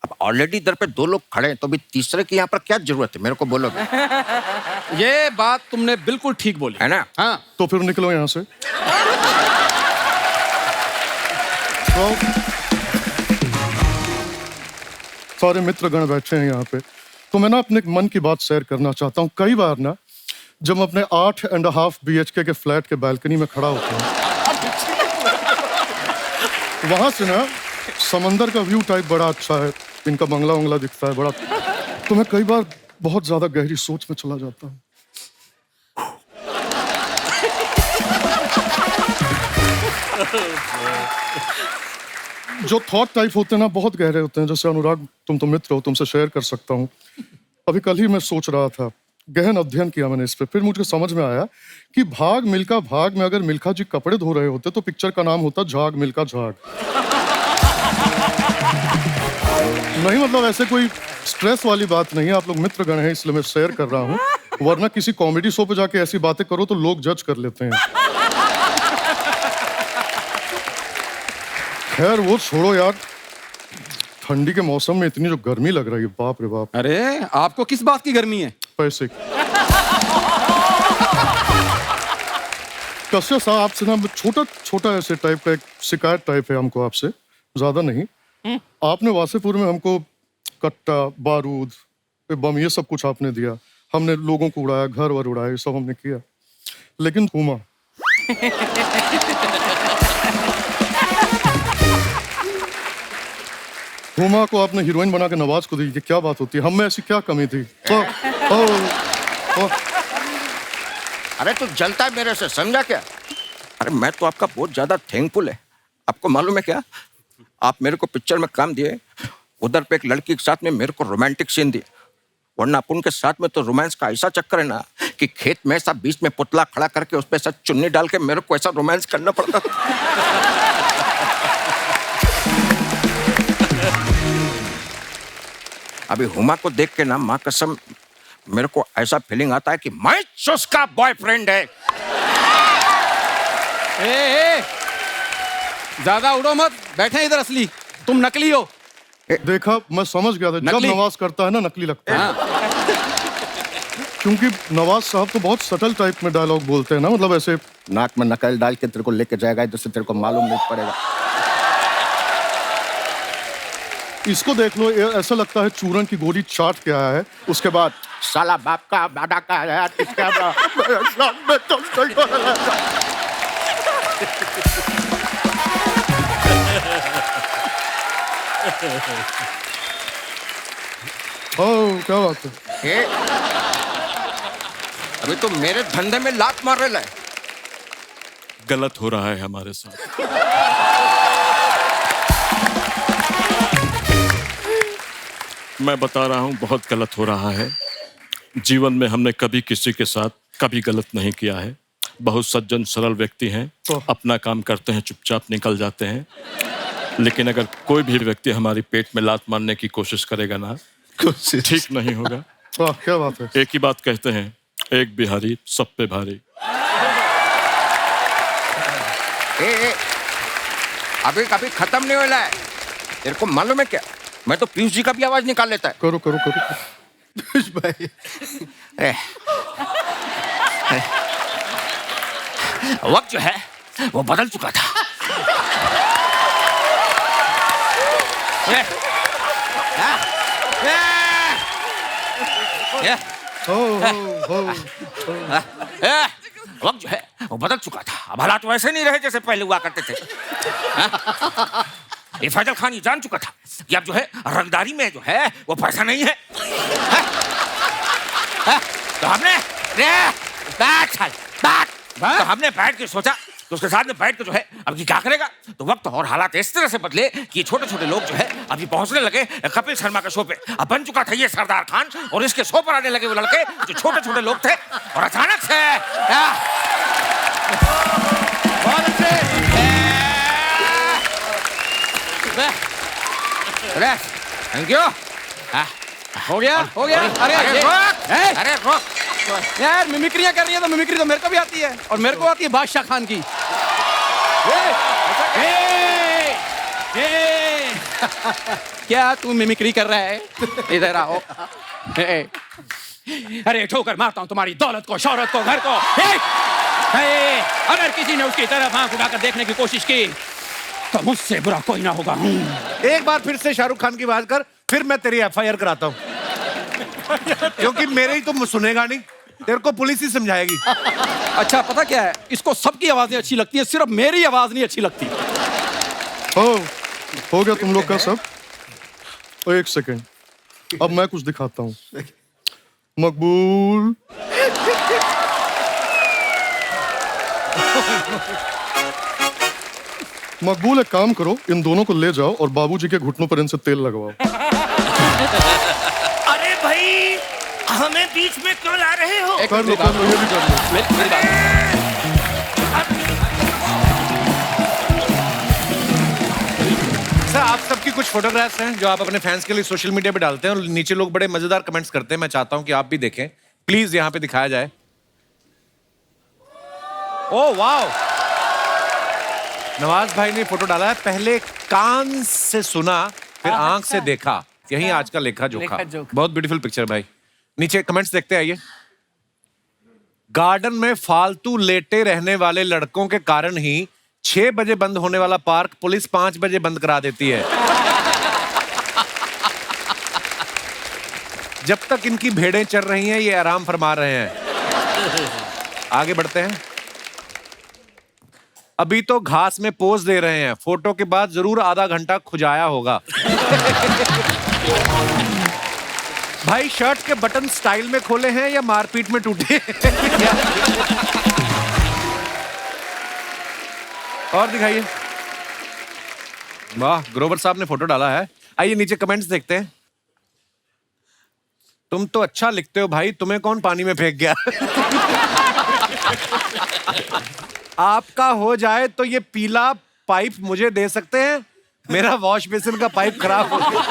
अब ऑलरेडी इधर पे 2 लोग खड़े हैं, तो भी तीसरे की यहाँ पर क्या जरूरत है? मेरे को बोलोगे? ये बात तुमने बिल्कुल ठीक बोली है ना? हाँ। तो फिर निकलो यहाँ से। सारे मित्रगण बैठे हैं यहाँ पे, तो मैं ना अपने मन की बात शेयर करना चाहता हूँ। कई बार ना जब मैं अपने 8.5 BHK के फ्लैट के बालकनी में खड़ा होता हूँ, वहां से ना समंदर का व्यू टाइप बड़ा अच्छा है, इनका बंगला वंगला दिखता है बड़ा, तो मैं कई बार बहुत ज्यादा गहरी सोच में चला जाता हूँ। जो थॉट टाइप होते हैं ना, बहुत गहरे होते हैं। जैसे अनुराग, तुम तो मित्र हो, तुमसे शेयर कर सकता हूँ। अभी कल ही मैं सोच रहा था, गहन अध्ययन किया मैंने इस पे, फिर मुझे समझ में आया कि भाग मिल्खा भाग में अगर मिल्खा जी कपड़े धो रहे होते तो पिक्चर का नाम होता झाग मिल्खा झाग। नहीं मतलब ऐसे कोई स्ट्रेस वाली बात नहीं है, आप लोग मित्रगण हैं इसलिए मैं शेयर कर रहा हूँ, वरना किसी कॉमेडी शो पे जाके ऐसी बातें करो तो लोग जज कर लेते हैं। खैर वो छोड़ो यार, ठंडी के मौसम में इतनी जो गर्मी लग रही है, बाप रे बाप। अरे आपको किस बात की गर्मी है? पैसे की। कश्यप साहब, आपसे ना छोटा छोटा ऐसे टाइप का एक शिकायत टाइप है हमको आपसे, ज्यादा नहीं। आपने वासेपुर में हमको कट्टा, बारूद, बम, ये सब कुछ आपने दिया, हमने लोगों को उड़ाया, घर वर उड़ाया, ये सब हमने किया, लेकिन हुमा हुमा को आपने हीरोइन बना के नवाज को दी, ये क्या बात होती है? हम में ऐसी क्या कमी थी? अरे तू जलता है मेरे से, समझा क्या? अरे मैं तो आपका बहुत ज्यादा थैंकफुल है। आपको मालूम है क्या, आप मेरे को पिक्चर में काम दिए, उधर पे एक लड़की के साथ में मेरे को रोमांटिक सीन दिए, वरना अपन के साथ में तो रोमांस का ऐसा चक्कर है ना कि खेत में ऐसा बीच में पुतला खड़ा करके उस पर ऐसा चुन्नी डाल के मेरे को ऐसा रोमांस करना पड़ता था। अभी हुमा को देख के ना, माँ कसम, मेरे को ऐसा फीलिंग आता है कि मैं उसका बॉयफ्रेंड है। ए, ज्यादा उड़ो मत, बैठे इधर, असली तुम नकली हो। देखा, मैं समझ गया था, जब नवाज करता है ना नकली लगता है। क्योंकि नवाज साहब तो बहुत सटल टाइप में डायलॉग बोलते हैं ना, मतलब ऐसे नाक में नकल डाल के तेरे को लेके जाएगा, जिससे तेरे को मालूम नहीं पड़ेगा। इसको देख लो, ऐसा लगता है चूरन की गोली चाट के आया है, उसके बाद साला बाप का दादा का है, क्या बात है? अभी तो मेरे धंधे में लात मार रहे है। गलत हो रहा है हमारे साथ। मैं बता रहा हूँ बहुत गलत हो रहा है। जीवन में हमने कभी किसी के साथ कभी गलत नहीं किया है। बहुत सज्जन सरल व्यक्ति हैं, अपना काम करते हैं, चुपचाप निकल जाते हैं। लेकिन अगर कोई भी व्यक्ति हमारी पेट में लात मारने की कोशिश करेगा ना, ठीक नहीं होगा। क्या बात है। एक ही बात कहते हैं, एक बिहारी सब पे भारी। ए, अभी कभी खत्म नहीं होला है। तेरे को मालूम है क्या, मैं तो पीयूष जी का भी आवाज निकाल लेता है। करो करो करो पीयूष भाई। वक्त जो है वो बदल चुका था। वक्त जो है वो बदल चुका था। अब हालात वैसे नहीं रहे जैसे पहले हुआ करते थे। ये फैजल खान ये जान चुका था कि अब जो है रंगदारी में जो है वो पैसा नहीं है। तो हमने तो हमने बैठ के सोचा तो उसके साथ में बैठ के जो है अब ये क्या करेगा। तो वक्त और हालात इस तरह से बदले कि ये छोटे छोटे लोग जो है अभी पहुंचने लगे कपिल शर्मा के शो पे। अब बन चुका था ये सरदार खान और इसके शो पर आने लगे वो लड़के जो छोटे छोटे लोग थे। और अचानक से बहुत अच्छे थैंक यू। हो गया अरे रोक यार, मिमिक्रियां कर रही है तो मिमिक्री तो मेरे को भी आती है और मेरे को आती है बादशाह खान की। क्या तू मिमिक्री कर रहा है? इधर आओ। अरे ठोकर मारता हूँ तुम्हारी दौलत को, शौहरत को, घर को। अगर किसी ने उसकी तरफ आंख उठाकर देखने की कोशिश की तो मुझसे बुरा कोई ना होगा। एक बार फिर से शाहरुख खान की बात कर, फिर मैं तेरी FIR कराता हूँ। क्योंकि मेरे ही तुम सुनेगा नहीं, तेरे को पुलिस ही समझाएगी। अच्छा पता क्या है, इसको सबकी आवाजें अच्छी लगती है, सिर्फ मेरी आवाज नहीं अच्छी लगती। हो गया तुम लोग का सब। एक सेकेंड, अब मैं कुछ दिखाता हूँ। मकबूल मकबूल, एक काम करो, इन दोनों को ले जाओ और बाबूजी के घुटनों पर इनसे तेल लगवाओ। अरे भाई, हमें बीच में क्यों ला रहे हो? कर लो, ये भी कर लो। सर, आप सबकी कुछ फोटोग्राफ्स हैं जो आप अपने फैंस के लिए सोशल मीडिया पे डालते हैं और नीचे लोग बड़े मजेदार कमेंट्स करते हैं। मैं चाहता हूं कि आप भी देखें, प्लीज यहां पे दिखाया जाए। ओह वाओ, नवाज भाई ने फोटो डाला है, पहले कान से सुना फिर आंख से देखा, यही आज का लेखा जोखा। बहुत ब्यूटीफुल पिक्चर भाई। नीचे कमेंट्स देखते आइए। गार्डन में फालतू लेटे रहने वाले लड़कों के कारण ही 6 बजे बंद होने वाला पार्क पुलिस 5 बजे बंद करा देती है। जब तक इनकी भेड़ें चर रही हैं ये आराम फरमा रहे हैं। आगे बढ़ते हैं। अभी तो घास में पोज दे रहे हैं, फोटो के बाद जरूर आधा घंटा खुजाया होगा। भाई शर्ट के बटन स्टाइल में खोले हैं या मारपीट में टूटे? और दिखाइए। वाह, ग्रोवर साहब ने फोटो डाला है। आइए नीचे कमेंट्स देखते हैं। तुम तो अच्छा लिखते हो भाई, तुम्हें कौन पानी में फेंक गया? आपका हो जाए तो ये पीला पाइप मुझे दे सकते हैं, मेरा वॉश बेसिन का पाइप खराब हो गया।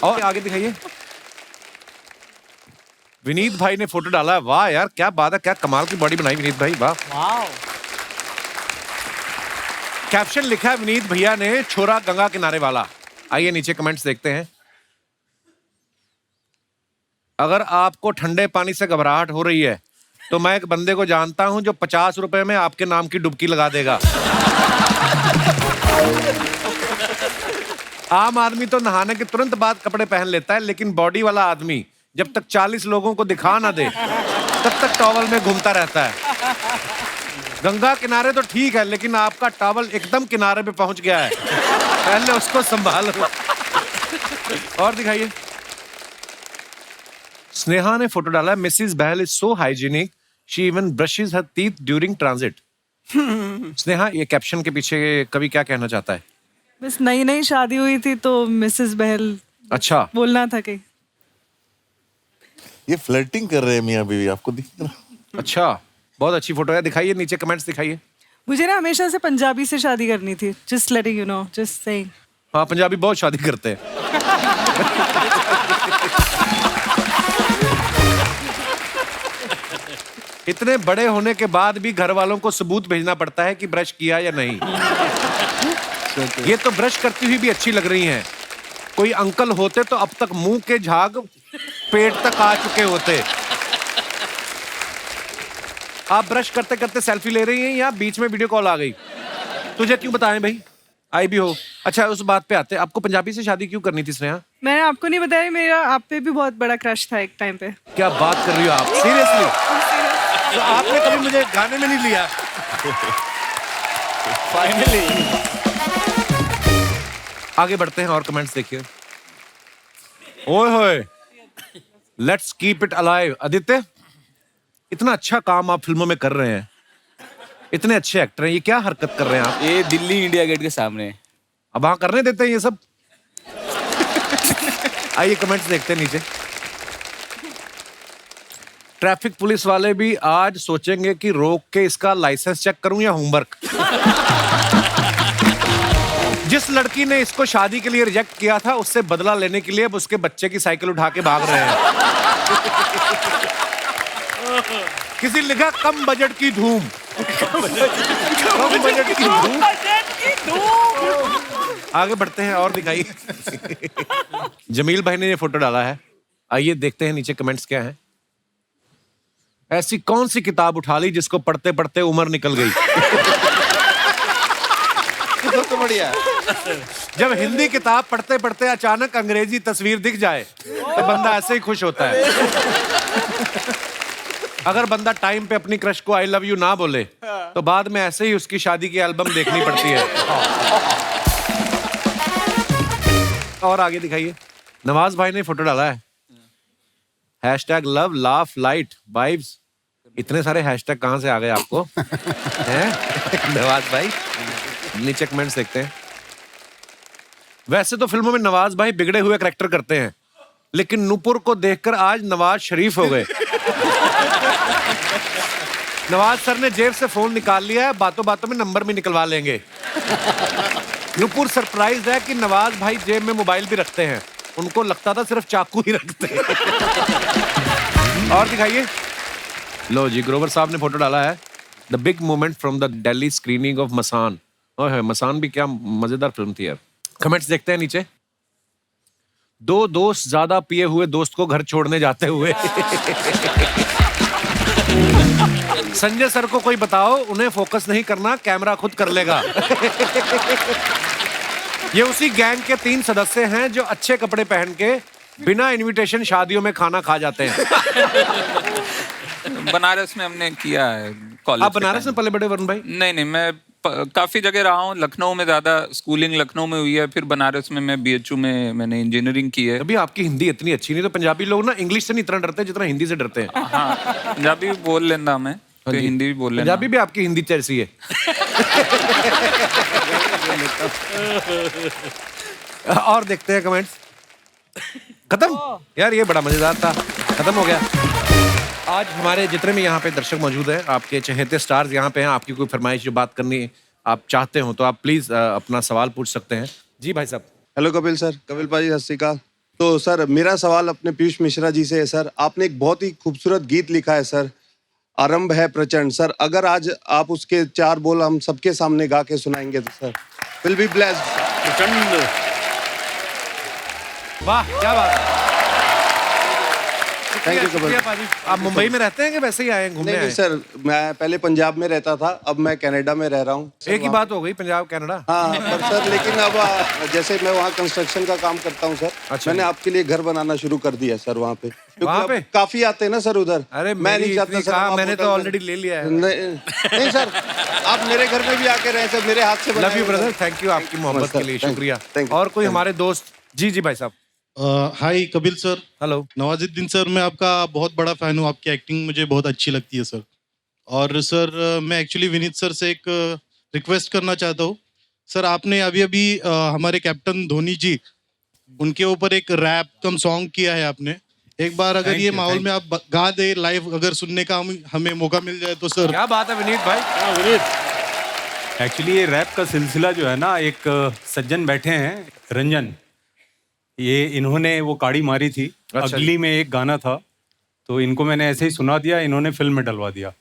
और आगे दिखाइए। विनीत भाई ने फोटो डाला है। वाह यार, क्या बात है, क्या कमाल की बॉडी बनाई विनीत भाई, वाह। कैप्शन लिखा है विनीत भैया ने, छोरा गंगा किनारे वाला। आइए नीचे कमेंट्स देखते हैं। अगर आपको ठंडे पानी से घबराहट हो रही है तो मैं एक बंदे को जानता हूं जो 50 रुपए में आपके नाम की डुबकी लगा देगा। आम आदमी तो नहाने के तुरंत बाद कपड़े पहन लेता है, लेकिन बॉडी वाला आदमी जब तक 40 लोगों को दिखा ना दे तब तक टॉवल में घूमता रहता है। गंगा किनारे तो ठीक है, लेकिन आपका टॉवल एकदम किनारे पे पहुंच गया है, पहले उसको संभालो। और दिखाइए। स्नेहा ने फोटो डाला है। Mrs Bahl is so hygienic, she even brushes her teeth during transit. Sneha, ये कैप्शन के पीछे कवि क्या कहना चाहता है? बस नई नई शादी हुई थी तो मिसेस बहल अच्छा, बोलना था कि ये फ्लर्टिंग कर रहे हैं मियाँ बीवी, आपको दिख रहा? अच्छा, बहुत अच्छी फोटो है। दिखाइए, नीचे कमेंट्स दिखाइए। मुझे ना हमेशा से पंजाबी से शादी करनी थी। Just letting you know, just saying. हाँ, पंजाबी बहुत शादी करते हैं। इतने बड़े होने के बाद भी घर वालों को सबूत भेजना पड़ता है कि ब्रश किया या नहीं। ये तो ब्रश करती हुई भी अच्छी लग रही हैं। कोई अंकल होते तो अब तक मुंह के झाग पेट तक आ चुके होते। आप ब्रश करते करते सेल्फी ले रही हैं या बीच में वीडियो कॉल आ गई? तुझे क्यों बताएं भाई, आई भी हो। अच्छा, उस बात पे आते हैं, आपको पंजाबी से शादी क्यों करनी थी स्नेहा? मैंने आपको नहीं बताया, मेरा आप पे भी बहुत बड़ा क्रश था एक टाइम पे। क्या बात कर रही हो आप? सीरियसली? तो आपने कभी मुझे गाने में नहीं लिया? फाइनली। आगे बढ़ते हैं और कमेंट्स देखिए। ओए होए, let's keep it alive. Aditya, इतना अच्छा काम आप फिल्मों में कर रहे हैं, इतने अच्छे एक्टर हैं, ये क्या हरकत कर रहे हैं आप? ये दिल्ली इंडिया गेट के सामने। अब वहां करने देते हैं ये सब? आइए कमेंट्स देखते हैं नीचे। ट्रैफिक पुलिस वाले भी आज सोचेंगे कि रोक के इसका लाइसेंस चेक करूं या होमवर्क। जिस लड़की ने इसको शादी के लिए रिजेक्ट किया था, उससे बदला लेने के लिए अब उसके बच्चे की साइकिल उठा के भाग रहे हैं। किसी लिखा कम बजट की धूम। कम बजट की धूम। आगे बढ़ते हैं और दिखाइए। जमील भाई ने ये फोटो डाला है, आइए देखते हैं नीचे कमेंट्स क्या हैं। ऐसी कौन सी किताब उठा ली जिसको पढ़ते पढ़ते उम्र निकल गई? तो बढ़िया। जब हिंदी किताब पढ़ते पढ़ते अचानक अंग्रेजी तस्वीर दिख जाए तो बंदा ऐसे ही खुश होता है। अगर बंदा टाइम पे अपनी क्रश को आई लव यू ना बोले तो बाद में ऐसे ही उसकी शादी की एल्बम देखनी पड़ती है। और आगे दिखाइए। नवाज भाई ने फोटो डाला है, hashtag love laugh light vibes. इतने सारे हैशटैग कहां से आ गए आपको? हैं नवाज भाई? नीचे कमेंट्स देखते हैं। वैसे तो फिल्मों में नवाज भाई बिगड़े हुए करैक्टर करते हैं, लेकिन नूपुर को देखकर आज नवाज शरीफ हो गए। नवाज सर ने जेब से फोन निकाल लिया है, बातों बातों में नंबर भी निकलवा लेंगे। नूपुर सरप्राइज है कि नवाज भाई जेब में मोबाइल भी रखते हैं, उनको लगता था सिर्फ चाकू ही रखते हैं। और दिखाइए। लो जी, ग्रोवर साहब ने फोटो डाला है, the big moment from the Delhi screening of Masaan. Oh, Masaan भी क्या मजेदार फिल्म थी यार। कमेंट्स देखते हैं नीचे। दो दोस्त ज्यादा पिए हुए दोस्त को घर छोड़ने जाते हुए। संजय सर को कोई बताओ, उन्हें फोकस नहीं करना, कैमरा खुद कर लेगा। ये उसी गैंग के 3 सदस्य हैं जो अच्छे कपड़े पहन के बिना इनविटेशन शादियों में खाना खा जाते हैं। बनारस में हमने किया है कॉलेज। आप बनारस में पले बड़े वरुण भाई? नहीं, मैं काफी जगह रहा हूँ। लखनऊ में ज्यादा स्कूलिंग लखनऊ में हुई है, फिर बनारस में मैं बीएचयू में मैंने इंजीनियरिंग की है। अभी आपकी हिंदी इतनी अच्छी नहीं, तो पंजाबी लोग ना इंग्लिश से नहीं इतना डरते जितना हिंदी से डरते हैं। हाँ, पंजाबी भी बोल लेना मैं, फिर हिंदी भी बोल लेना। पंजाबी भी आपकी हिंदी जैसी है। और देखते हैं कमेंट्स। खत्म यार, ये बड़ा मजेदार था, खत्म हो गया। आज हमारे जितने भी यहाँ पे दर्शक मौजूद हैं, आपके चहेते स्टार्स यहाँ पे हैं, आपकी कोई फरमाइश जो बात करनी आप चाहते हो तो आप प्लीज अपना सवाल पूछ सकते हैं। जी भाई साहब। Hello Kapil sir. कपिल भाई सत श्री अकाल। तो सर मेरा सवाल अपने पीयूष मिश्रा जी से है सर। आपने एक बहुत ही खूबसूरत गीत लिखा है सर, आरंभ है प्रचंड। सर अगर आज आप उसके 4 बोल हम सबके सामने गा के सुनाएंगे तो सर विल बी ब्लेस्ड। प्रचंड। वाह, क्या बात। Thank you Kapil. आप मुंबई में रहते हैं कि वैसे ही आए हैं घूमने? नहीं सर, मैं पहले पंजाब में रहता था, अब मैं कनाडा में रह रहा हूँ। एक ही बात हो गई, पंजाब कनाडा। हाँ पर सर, लेकिन अब जैसे मैं वहाँ कंस्ट्रक्शन का काम करता हूँ सर। अच्छा, मैंने आपके लिए घर बनाना शुरू कर दिया सर वहाँ पे, वहाँ पे? काफी आते हैं ना सर उधर। अरे मैं नहीं चाहता सर, मैंने तो ऑलरेडी ले लिया है। नहीं सर, आप मेरे घर में भी आके रहे सर, मेरे हाथ से। Love you brother, thank you आपकी मोहब्बत के लिए, शुक्रिया। और कोई हमारे दोस्त? जी जी भाई साहब। Hi Kapil sir. Hello Nawazuddin sir, मैं आपका बहुत बड़ा फैन हूँ, आपकी एक्टिंग मुझे बहुत अच्छी लगती है सर। और सर मैं एक्चुअली विनीत सर से एक रिक्वेस्ट करना चाहता हूँ। सर आपने अभी अभी हमारे कैप्टन धोनी जी उनके ऊपर एक रैप कम सॉन्ग किया है आपने। एक बार अगर Thank ये you, माहौल thank में आप गा दे लाइव, अगर सुनने का हमें मौका मिल जाए तो सर। क्या बात है विनीत भाई। एक्चुअली ये रैप का सिलसिला जो है ना, एक सज्जन बैठे हैं रंजन, ये इन्होंने वो काड़ी मारी थी। अच्छा अगली में एक गाना था, तो इनको मैंने ऐसे ही सुना दिया, इन्होंने फिल्म में डलवा दिया।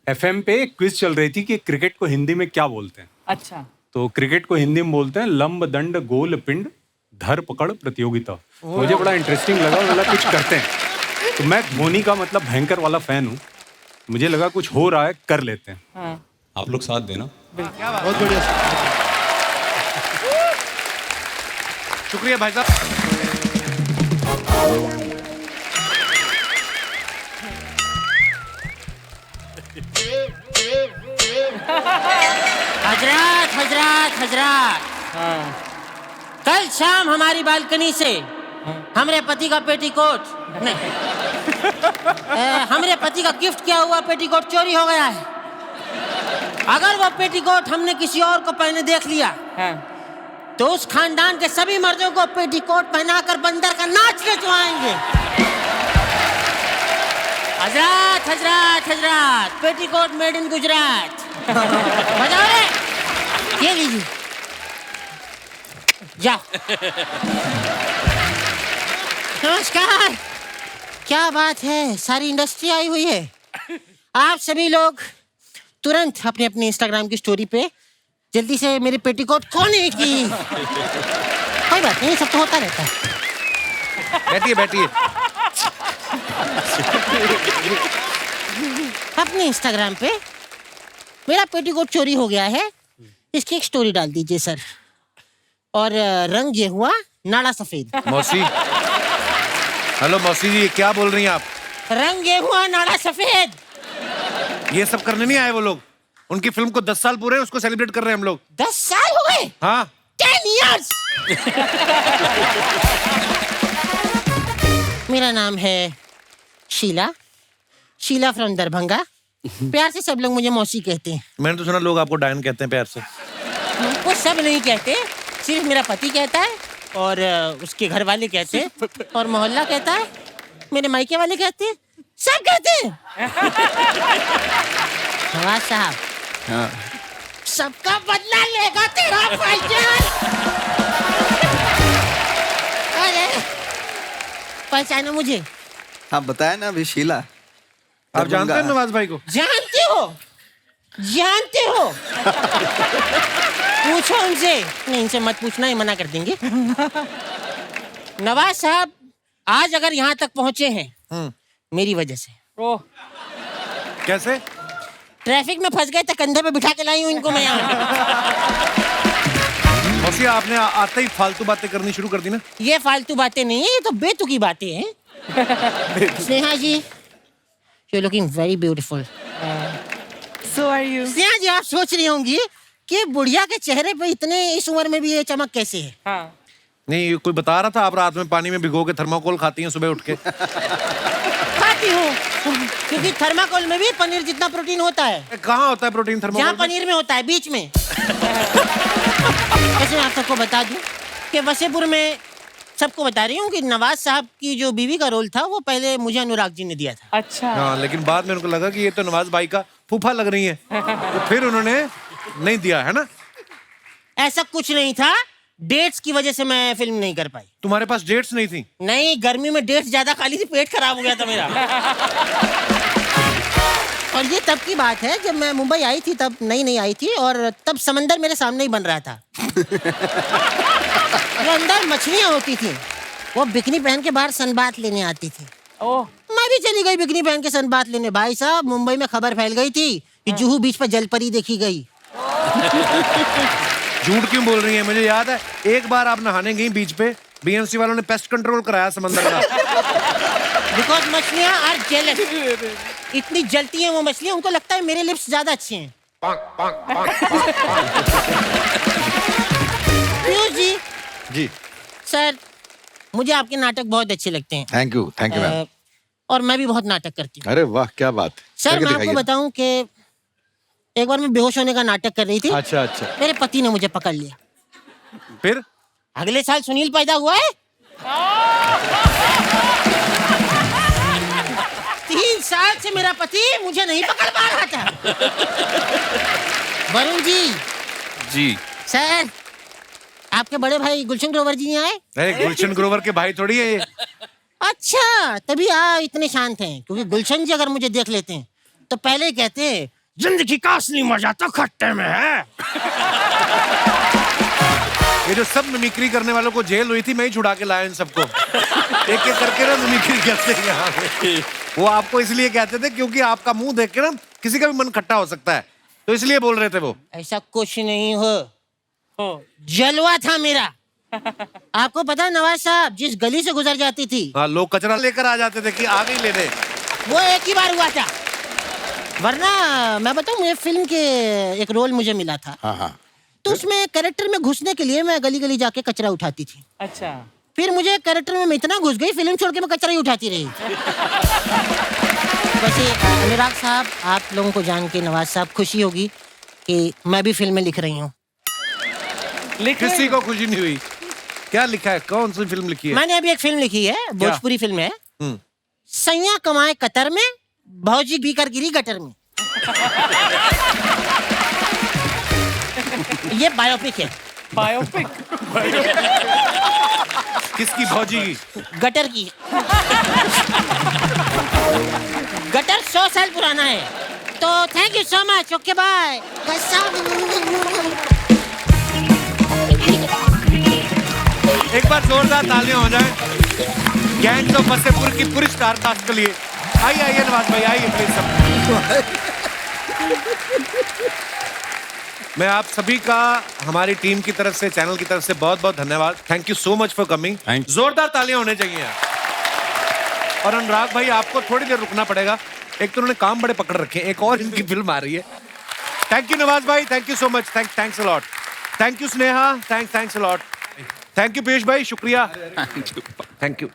एफएम पे एक क्विज चल रही थी कि क्रिकेट को हिंदी में क्या बोलते हैं। अच्छा। तो क्रिकेट को हिंदी में बोलते हैं लंब दंड गोल पिंड धर पकड़ प्रतियोगिता। मुझे बड़ा इंटरेस्टिंग लगा, बोला कुछ करते हैं। तो मैं धोनी का मतलब भयंकर वाला फैन हूँ, मुझे लगा कुछ हो रहा है, कर लेते हैं। हाँ। आप लोग साथ देना। बहुत बढ़िया। शुक्रिया भाई साहब। हजरत हजरत हजरत, कल शाम हमारी बालकनी से हमरे पति का पेटीकोट नहीं, हमरे पति का गिफ्ट किया हुआ पेटीकोट चोरी हो गया है। अगर वो पेटीकोट हमने किसी और को पहने देख लिया तो उस खानदान के सभी मर्दों को पेटीकोट पहनाकर बंदर का नाच नचवाएंगे। हजरत हजरत हजरत, पेटीकोट मेड इन गुजरात। बजाओ रे, ये लीजिए, जा। नमस्कार, क्या बात है, सारी इंडस्ट्री आई हुई है। आप सभी लोग तुरंत अपने अपने इंस्टाग्राम की स्टोरी पे जल्दी से मेरे पेटीकोट खोने की। कोई बात नहीं, सब तो होता रहता है। बैठिए बैठिए। अपने इंस्टाग्राम पे मेरा पेटीकोट चोरी हो गया है, इसकी एक स्टोरी डाल दीजिए सर। और रंग ये हुआ नाड़ा सफेद। मौसी, हेलो मौसी जी, क्या बोल रही हैं आप? रंग ये हुआ नाड़ा सफेद। ये सब करने नहीं आए वो लोग। उनकी फिल्म को 10 साल पूरे, उसको सेलिब्रेट कर रहे हैं हम लोग। 10 साल हो गए? हाँ 10 years। मेरा नाम है शीला, शीला फ्रॉम दरभंगा। प्यार से सब लोग मुझे मौसी कहते हैं। मैंने तो सुना लोग आपको डायन कहते हैं प्यार से। वो सब नहीं कहते, सिर्फ मेरा पति कहता है और उसके घर वाले कहते हैं और मोहल्ला कहता है, मेरे मायके वाले कहते हैं, सब कहते हैं। नवाज साहब, हाँ। सबका बदला लेगा तेरा भाईजान। अरे पहचानो मुझे? आप बताया ना अभी शीला। आप जानते हैं नवाज भाई को? जानते हो? जानते हो? पूछो उनसे। नहीं, इनसे मत पूछना, ही मना कर देंगे। नवाज साहब आज अगर यहाँ तक पहुंचे हैं मेरी वजह से। ओह, कैसे? ट्रैफिक में फंस गए तो कंधे पे बिठा के लाई हूँ इनको मैं यहाँ। मौसी, आपने आते ही फालतू बातें करनी शुरू कर दी ना। ये फालतू बातें नहीं है, ये तो बेतुकी बातें हैं। Sneha ji, you looking very beautiful. So are you? Sneha ji, आप सोच रही होंगी कि बुढ़िया के चेहरे पे इतने इस उम्र में भी ये चमक कैसे है? हाँ। नहीं, कोई बता रहा था आप रात में पानी में भिगो के थर्माकोल खाती हैं सुबह उठ के। खाती हूँ, क्योंकि थर्माकोल में भी पनीर जितना प्रोटीन होता है। कहाँ होता है प्रोटीन थर्माकोल जहाँ में? पनीर में होता है, बीच में। वैसे मैं आप सबको बता दूं कि वसेपुर में सबको बता रही हूँ कि नवाज साहब की जो बीवी का रोल था वो पहले मुझे अनुराग जी ने दिया था। अच्छा। हाँ, लेकिन बाद में उनको लगा कि ये तो नवाज भाई का फूफा लग रही है, तो फिर उन्होंने नहीं दिया, है ना? ऐसा कुछ नहीं था, डेट्स की वजह से मैं फिल्म नहीं कर पाई। तुम्हारे पास डेट्स नहीं थी? नहीं, गर्मी में डेट्स ज्यादा खा ली थी, पेट खराब हो गया था मेरा। और ये तब की बात है जब मैं मुंबई आई थी, तब नई आई थी और तब समंदर मेरे सामने ही बन रहा था। जो अंदर मछलियां होती थी वो बिकनी पहन के बाहर सनबाथ लेने आती थी। ओह, मैं भी चली गई बिकनी पहन के सनबाथ लेने। भाई साहब, मुंबई में खबर फैल गई थी कि जुहू बीच पर जलपरी देखी गई। झूठ क्यों बोल रही है? मुझे याद है एक बार आप नहाने गई बीच पे, बीएमसी वालों ने पेस्ट कंट्रोल कराया समंदर का। बिकॉज मछलियां आर जेलस। इतनी जलती हैं वो मछलियां, उनको लगता है मेरे लिप्स ज्यादा अच्छे हैं। पीयूष जी, जी सर, मुझे आपके नाटक बहुत अच्छे लगते हैं। Thank you ma'am. और मैं भी बहुत नाटक करती हूँ। अरे वाह, क्या बात है। सर करके मैं आपको दिखाइए। बताऊं कि एक बार मैं बेहोश होने का नाटक कर रही थी। अच्छा। मेरे पति ने मुझे पकड़ लिया। फिर अगले साल सुनील पैदा हुआ है। 3 साल से मेरा पति मुझे नहीं पकड़ पा रहा था। वरुण जी सर, आपके बड़े भाई गुलशन ग्रोवर जी नहीं आए? अरे गुलशन ग्रोवर के भाई थोड़ी है ये। अच्छा, तभी आप इतने शांत हैं, क्योंकि गुलशन जी अगर मुझे देख लेते हैं तो पहले ही कहते हैं जिंदगी का असली मजा तो खट्टे में है। ये जो सब मिमिक्री करने वालों को जेल हुई थी, मैं ही छुड़ा के लाया इन सबको। एक एक करके ना मिमिक्री करते हैं यहाँ पे। वो आपको इसलिए कहते थे क्योंकि आपका मुंह देख के ना किसी का भी मन खट्टा हो सकता है, तो इसलिए बोल रहे थे वो। ऐसा कुछ नहीं हो, जलवा था मेरा। आपको पता है नवाज साहब जिस गली से गुजर जाती थी, हाँ, लोग कचरा लेकर आ जाते थे कि आ गई लेने। वो एक ही बार हुआ था। वरना मैं बताऊं, मुझे फिल्म के एक रोल मुझे मिला था। हाँ। तो उसमें कैरेक्टर में घुसने के लिए मैं गली गली जाके कचरा उठाती थी। अच्छा। फिर मुझे कैरेक्टर में मैं इतना घुस गई, फिल्म छोड़ के मैं कचरा ही उठाती रही। वैसे अनुराग साहब, आप लोगों को जान के नवाज साहब खुशी होगी कि मैं भी फिल्में लिख रही हूँ। किसी को खुशी नहीं हुई। क्या लिखा है? कौन सी फिल्म लिखी है? मैंने अभी एक फिल्म लिखी है, भोजपुरी फिल्म है। सैया कमाए कतर में, भौजी बीकर गिरी गटर में। ये बायोपिक है। बायोपिक? किसकी? भौजी की? गटर की। गटर 100 साल पुराना है। तो thank you so much. Okay bye. एक बार जोरदार तालियां हो जाए गैंग्स ऑफ वसेपुर की पूरी स्टार कास्ट के लिए। आइए नवाज भाई, आइए प्लीज सब। मैं आप सभी का हमारी टीम की तरफ से, चैनल की तरफ से बहुत बहुत धन्यवाद। Thank you so much for coming. जोरदार तालियां होने चाहिए। और अनुराग भाई, आपको थोड़ी देर रुकना पड़ेगा। एक तो उन्होंने काम बड़े पकड़ रखे हैं, एक और इनकी फिल्म आ रही है। थैंक यू नवाज भाई, thank you so much. Thanks a lot. Thank you Sneha, thanks a lot. Thank you Piyush भाई, शुक्रिया। Thank you.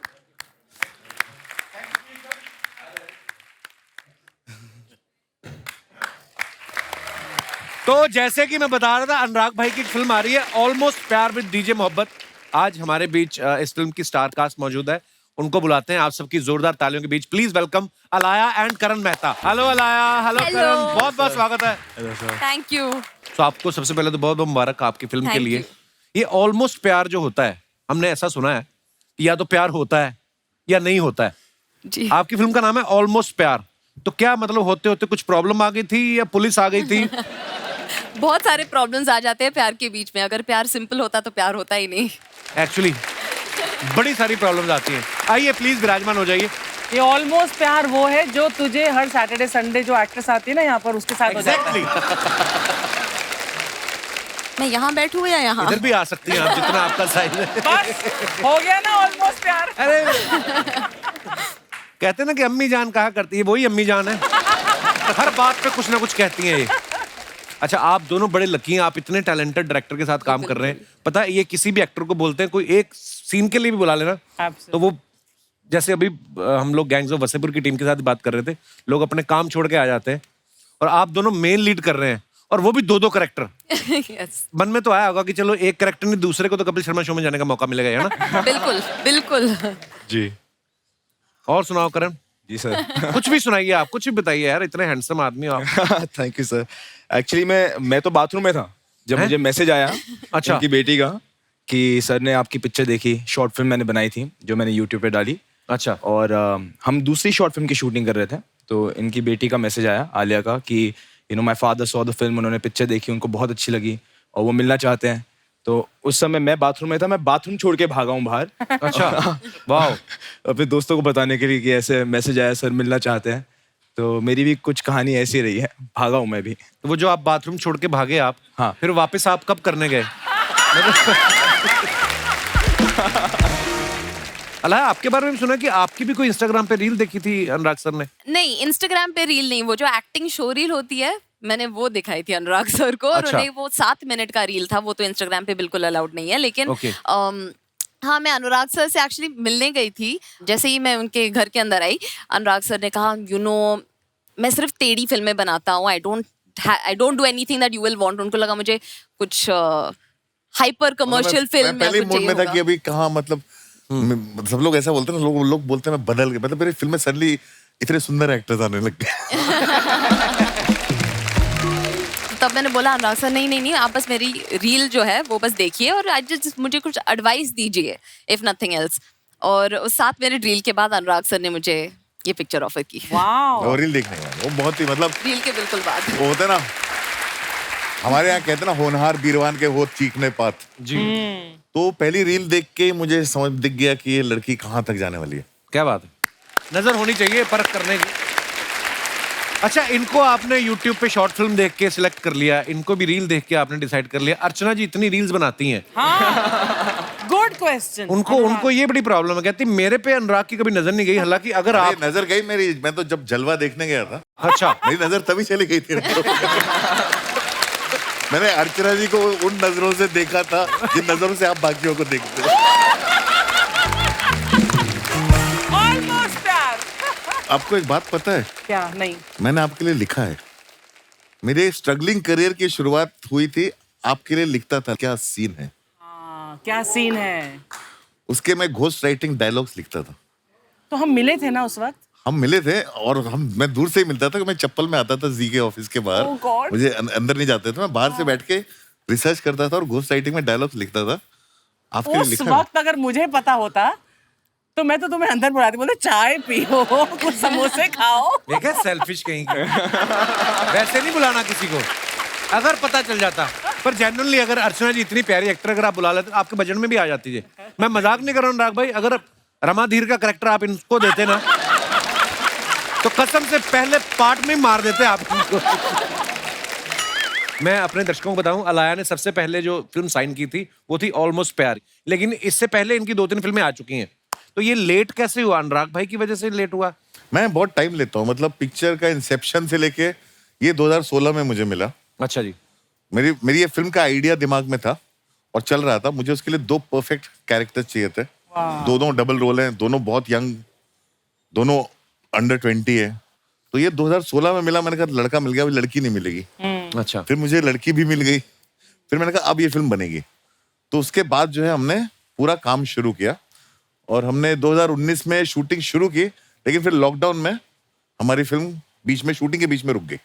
तो जैसे कि मैं बता रहा था, अनुराग भाई की फिल्म आ रही है ऑलमोस्ट प्यार विद डीजे मोहब्बत। आज हमारे बीच इस फिल्म की स्टार कास्ट मौजूद है। उनको बुलाते हैं आप सबकी जोरदार तालियों के बीच। Please welcome Alaya and Karan Mehta. Hello Alaya, hello Karan, बहुत बहुत स्वागत है। Thank you. तो आपको सबसे पहले तो बहुत बहुत मुबारक आपकी फिल्म के लिए। ये ऑलमोस्ट प्यार जो होता है, हमने ऐसा सुना है, या तो प्यार होता है या नहीं होता है। जी। आपकी फिल्म का नाम है ऑलमोस्ट प्यार। तो क्या मतलब होते होते कुछ प्रॉब्लम आ गई थी या पुलिस आ गई थी? बहुत सारे प्रॉब्लम्स आ जाते हैं प्यार के बीच में। अगर प्यार सिंपल होता तो प्यार होता ही नहीं। एक्चुअली बड़ी सारी प्रॉब्लम्स आती हैं। आइए प्लीज विराजमान हो जाइए। ये ऑलमोस्ट प्यार वो है जो तुझे हर सैटरडे संडे जो एक्ट्रेस आती है ना यहाँ पर, उसके साथ हो जाता है। मैं यहाँ बैठूँ या यहाँ? इधर भी आ सकती हैं आप, जितना आपका साइज है। बस हो गया ना ऑलमोस्ट प्यार। अरे कहते ना कि अम्मी जान कहा करती है, वही अम्मी जान है। हर बात पे कुछ ना कुछ कहती हैं ये। अच्छा, आप दोनों बड़े लकी हैं, आप इतने टैलेंटेड डायरेक्टर के साथ काम कर रहे हैं। पता है, ये किसी भी एक्टर को बोलते हैं, कोई एक सीन के लिए भी बुला लेना तो वो, जैसे अभी हम लोग गैंग्स ऑफ वसेपुर की टीम के साथ बात कर रहे थे, लोग अपने काम छोड़ के आ जाते हैं और आप दोनों मेन लीड कर रहे हैं, और वो भी दो करेक्टर। yes. मन में तो आया होगा कि चलो एक करेक्टर नहीं, दूसरे को तो कपिल शर्मा शो में जाने का मौका मिलेगा, है ना? बिल्कुल बिल्कुल जी। और सुनाओ करण जी सर। कुछ भी सुनाइए, आप कुछ भी बताइए यार, इतने हैंडसम आदमी हो आप। Thank you sir. एक्चुअली मैं तो बाथरूम में था जब मुझे मैसेज आया अच्छा उनकी बेटी का कि सर ने आपकी पिक्चर देखी, शॉर्ट फिल्म मैंने बनाई थी जो मैंने यूट्यूब पे डाली। अच्छा। और हम दूसरी शॉर्ट फिल्म की शूटिंग कर रहे थे, तो इनकी बेटी का मैसेज आया आलिया का कि you know my father saw the film, उन्होंने पिक्चर देखी, उनको बहुत अच्छी लगी और वो मिलना चाहते हैं। तो उस समय मैं बाथरूम में था, मैं बाथरूम छोड़ के भागा हूँ बाहर। अच्छा वाह। अपने दोस्तों को बताने के लिए कि ऐसे मैसेज आया, सर मिलना चाहते हैं। तो मेरी भी कुछ कहानी ऐसी रही है, भागा हूँ मैं भी। तो वो जो आप बाथरूम छोड़ के भागे आप, हाँ, फिर वापस आप कब करने गए? अल्लाह, आपके बारे में सुना कि आपकी भी कोई इंस्टाग्राम पे रील देखी थी अनुराग सर ने? नहीं, इंस्टाग्राम पे रील नहीं, वो जो एक्टिंग शो रील होती है, मैंने वो दिखाई थी अनुराग सर को। और अच्छा। उन्हें वो 7 मिनट का रील था, वो तो इंस्टाग्राम पे बिल्कुल अलाउड नहीं है। लेकिन हाँ, मैं अनुराग सर से एक्चुअली मिलने गई थी। जैसे ही मैं उनके घर के अंदर आई, अनुराग सर ने कहा, मैं सिर्फ टेढ़ी फिल्में बनाता हूँ, I don't do anything that you will want. उनको लगा मुझे कुछ हाइपर कमर्शियल फिल्म या पहले कुछ मूड में था चाहिए कि अभी कहाँ मतलब सब लोग ऐसा बोलते हैं ना, लोग बोलते हैं मैं बदल गया, मतलब मेरी फिल्म में सडनली इतने सुंदर एक्टर्स आने लग गए। तब मैंने बोला अनुराग सर नहीं, आप बस मेरी रील जो है वो बस देखिए और आज मुझे कुछ एडवाइस दीजिए, इफ नथिंग एल्स। और उस 7 मिनट रील के बाद अनुराग सर ने मुझे ये पिक्चर ऑफर की। वो रील देखने का वो बहुत ही मतलब रील के बिल्कुल बाद वो होता है ना, हमारे यहाँ कहते हैं ना, होनहार बीरवान के हो चीखने पात जी। तो पहली रील देख के मुझे समझ दिख गया कि ये लड़की कहाँ तक जाने वाली है। क्या बात है, नजर होनी चाहिए परख करने की। अच्छा, इनको आपने YouTube पे शॉर्ट फिल्म देख के सिलेक्ट कर लिया, इनको भी रील देख के आपने डिसाइड कर लिया। अर्चना जी इतनी रील्स बनाती हैं, गुड क्वेश्चन। उनको ये बड़ी प्रॉब्लम है, कहती मेरे पे अनुराग की कभी नजर नहीं गई। हालांकि अगर आप नजर गई मेरी, मैं तो जब जलवा देखने गया था, अच्छा मेरी नजर तभी चली गई थी। मैंने अर्चना जी को उन नजरों से देखा था जिन नजरों से आप बाकियों को देखते हो। ऑलमोस्ट प्यार। आपको एक बात पता है, क्या? नहीं। मैंने आपके लिए लिखा है। मेरे स्ट्रगलिंग करियर की शुरुआत हुई थी, आपके लिए लिखता था क्या सीन है। क्या सीन है? उसके मैं घोस्ट राइटिंग डायलॉग्स लिखता था। तो हम मिले थे ना उस वक्त? हम मिले थे और मैं दूर से ही मिलता था। मैं चप्पल में आता था जी के ऑफिस के बाहर। Oh God. मुझे अंदर नहीं जाते थे, मैं बाहर से बैठ के रिसर्च करता था और घोस्ट राइटिंग में डायलॉग्स लिखता था। आपके लिए उस लिखा है। वक्त अगर मुझे पता होता तो मैं तो तुम्हें अंदर बुलाती, बोलते चाय पियो, कुछ समोसे खाओ। देखे सेल्फिश कहीं की। वैसे नहीं बुलाना किसी को, अगर पता चल जाता। पर जेन्युइनली अगर अर्चना जी इतनी प्यारी एक्टर अगर आप बुला लेते, आपके बजट में भी आ जाती है। मैं मजाक नहीं कर रहा हूँ अनुराग भाई, अगर रमा धीर का कैरेक्टर आप इनको देते ना, तो कसम से पहले पार्ट में मार देते आप इनको। मैं अपने दर्शकों को बताऊं, अलाया ने सबसे पहले जो फिल्म साइन की थी वो थी ऑलमोस्ट प्यार, लेकिन इससे पहले इनकी 2-3 फिल्में आ चुकी हैं। तो ये लेट कैसे हुआ? अनुराग भाई की वजह से लेट हुआ? मैं बहुत टाइम लेता हूँ, मतलब पिक्चर का इंसेप्शन से लेके ये 2016 में मुझे मिला। अच्छा जी। मेरी ये फिल्म का आइडिया दिमाग में था और चल रहा था। मुझे उसके लिए 2 परफेक्ट कैरेक्टर्स चाहिए थे। दोनों डबल रोल हैं, दोनों बहुत यंग, दोनों अंडर 20 है। तो ये 2016 में मिला। मैंने कहा लड़का मिल गया, अभी लड़की नहीं मिलेगी। अच्छा। फिर मुझे लड़की भी मिल गई। फिर मैंने कहा अब ये फिल्म बनेगी। तो उसके बाद जो है हमने पूरा काम शुरू किया और हमने 2019 में शूटिंग शुरू की, लेकिन फिर लॉकडाउन में हमारी फिल्म बीच में, शूटिंग के बीच में रुक गई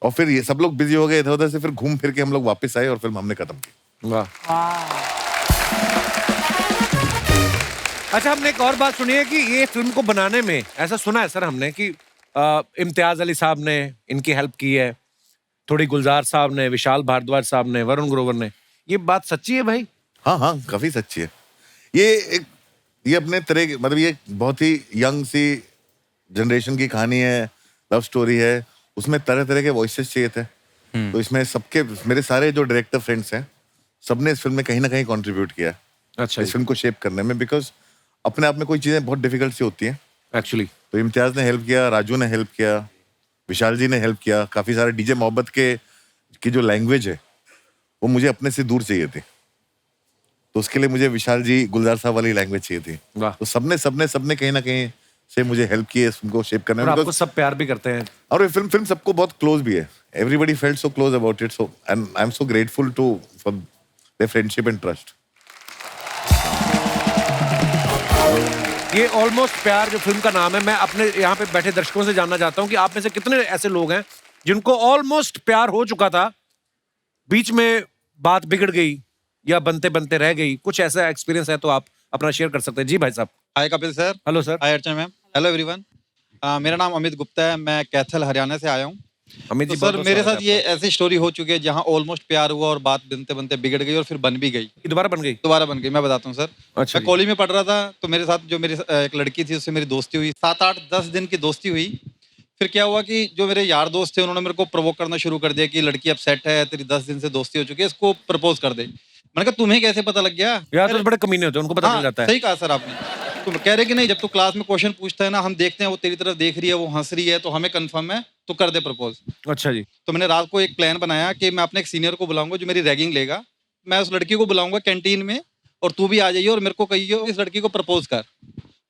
और फिर ये सब लोग बिजी हो गए इधर उधर से। फिर घूम फिर के हम लोग वापस आए और फिल्म हमने खत्म की। वाह। अच्छा, हमने एक और बात सुनी है कि ये फिल्म को बनाने में, ऐसा सुना है सर हमने कि इम्तियाज अली साहब ने इनकी हेल्प की है, थोड़ी गुलजार साहब ने, विशाल भारद्वाज साहब ने, वरुण ग्रोवर ने। ये बात सच्ची है भाई? हाँ, काफी सच्ची है। ये अपने तरह की, मतलब ये बहुत ही यंग सी जनरेशन की कहानी है, लव स्टोरी है। उसमें तरह तरह के वॉइसेस चाहिए थे। तो इसमें सबके, मेरे सारे जो डायरेक्टर फ्रेंड्स हैं, सबने इस फिल्म में कहीं ना कहीं कंट्रीब्यूट किया। अच्छा। इस फिल्म को शेप करने में, बिकॉज अपने आप में कोई चीजें बहुत डिफिकल्ट सी होती हैं एक्चुअली। तो इम्तियाज ने हेल्प किया, राजू ने हेल्प किया, विशाल जी ने हेल्प किया। काफी सारे डीजे मोहब्बत की जो लैंग्वेज है वो मुझे अपने से दूर चाहिए थी, तो उसके लिए मुझे विशाल जी, गुलजार साहब वाली लैंग्वेज चाहिए थी। तो सबने कहीं ना कहीं से मुझे हेल्प की है इस फिल्म को शेप करने में। आपको सब प्यार भी करते हैं और ये फिल्म सबको बहुत क्लोज भी है। Everybody felt so close about it, so and I am so grateful to for their friendship and trust. ये ऑलमोस्ट प्यार जो फिल्म का नाम है, मैं अपने यहाँ पे बैठे दर्शकों से जानना चाहता हूँ कि आप में से कितने ऐसे लोग हैं जिनको ऑलमोस्ट प्यार हो चुका था, बीच में बात बिगड़ गई या बनते बनते रह गई। कुछ ऐसा एक्सपीरियंस है तो आप अपना शेयर कर सकते हैं। जी भाई साहब। Hi Kapil sir. Hello sir. Hi Archana ma'am. Hello everyone. मेरा नाम अमित गुप्ता है, मैं कैथल हरियाणा से आया हूँ। अमित जी, तो सर मेरे साथ ये ऐसी स्टोरी हो चुकी है जहाँ ऑलमोस्ट प्यार हुआ और बात बनते बनते बिगड़ गई और फिर बन भी गई। दोबारा बन गई? दोबारा बन गई, मैं बताता हूँ सर। अच्छा। मैं कॉलेज में पढ़ रहा था, तो मेरे साथ जो मेरी एक लड़की थी उससे मेरी दोस्ती हुई। 7-8-10 दिन की दोस्ती हुई। फिर क्या हुआ कि जो मेरे यार दोस्त थे उन्होंने मेरे को प्रोवोक करना शुरू कर दिया कि लड़की अब सेट है, तेरी 10 दिन से दोस्ती हो चुकी है, इसको प्रपोज कर दे। मैंने कहा तुम्हें कैसे पता लग गया? यार तो बड़े कमीने होते हैं, उनको पता चल जाता है। सही कहा सर आपने। तो कह रहे कि नहीं, जब तू क्लास में क्वेश्चन पूछता है ना, हम देखते हैं वो तेरी तरफ देख रही है, वो हंस रही है, तो हमें कंफर्म है, तो कर दे प्रपोज। अच्छा जी। तो मैंने रात को एक प्लान बनाया कि मैं अपने एक सीनियर को बुलाऊंगा जो मेरी रैगिंग लेगा। मैं उस लड़की को बुलाऊंगा कैंटीन में और तू भी आ जाइए और मेरे को कहिए इस लड़की को प्रपोज कर।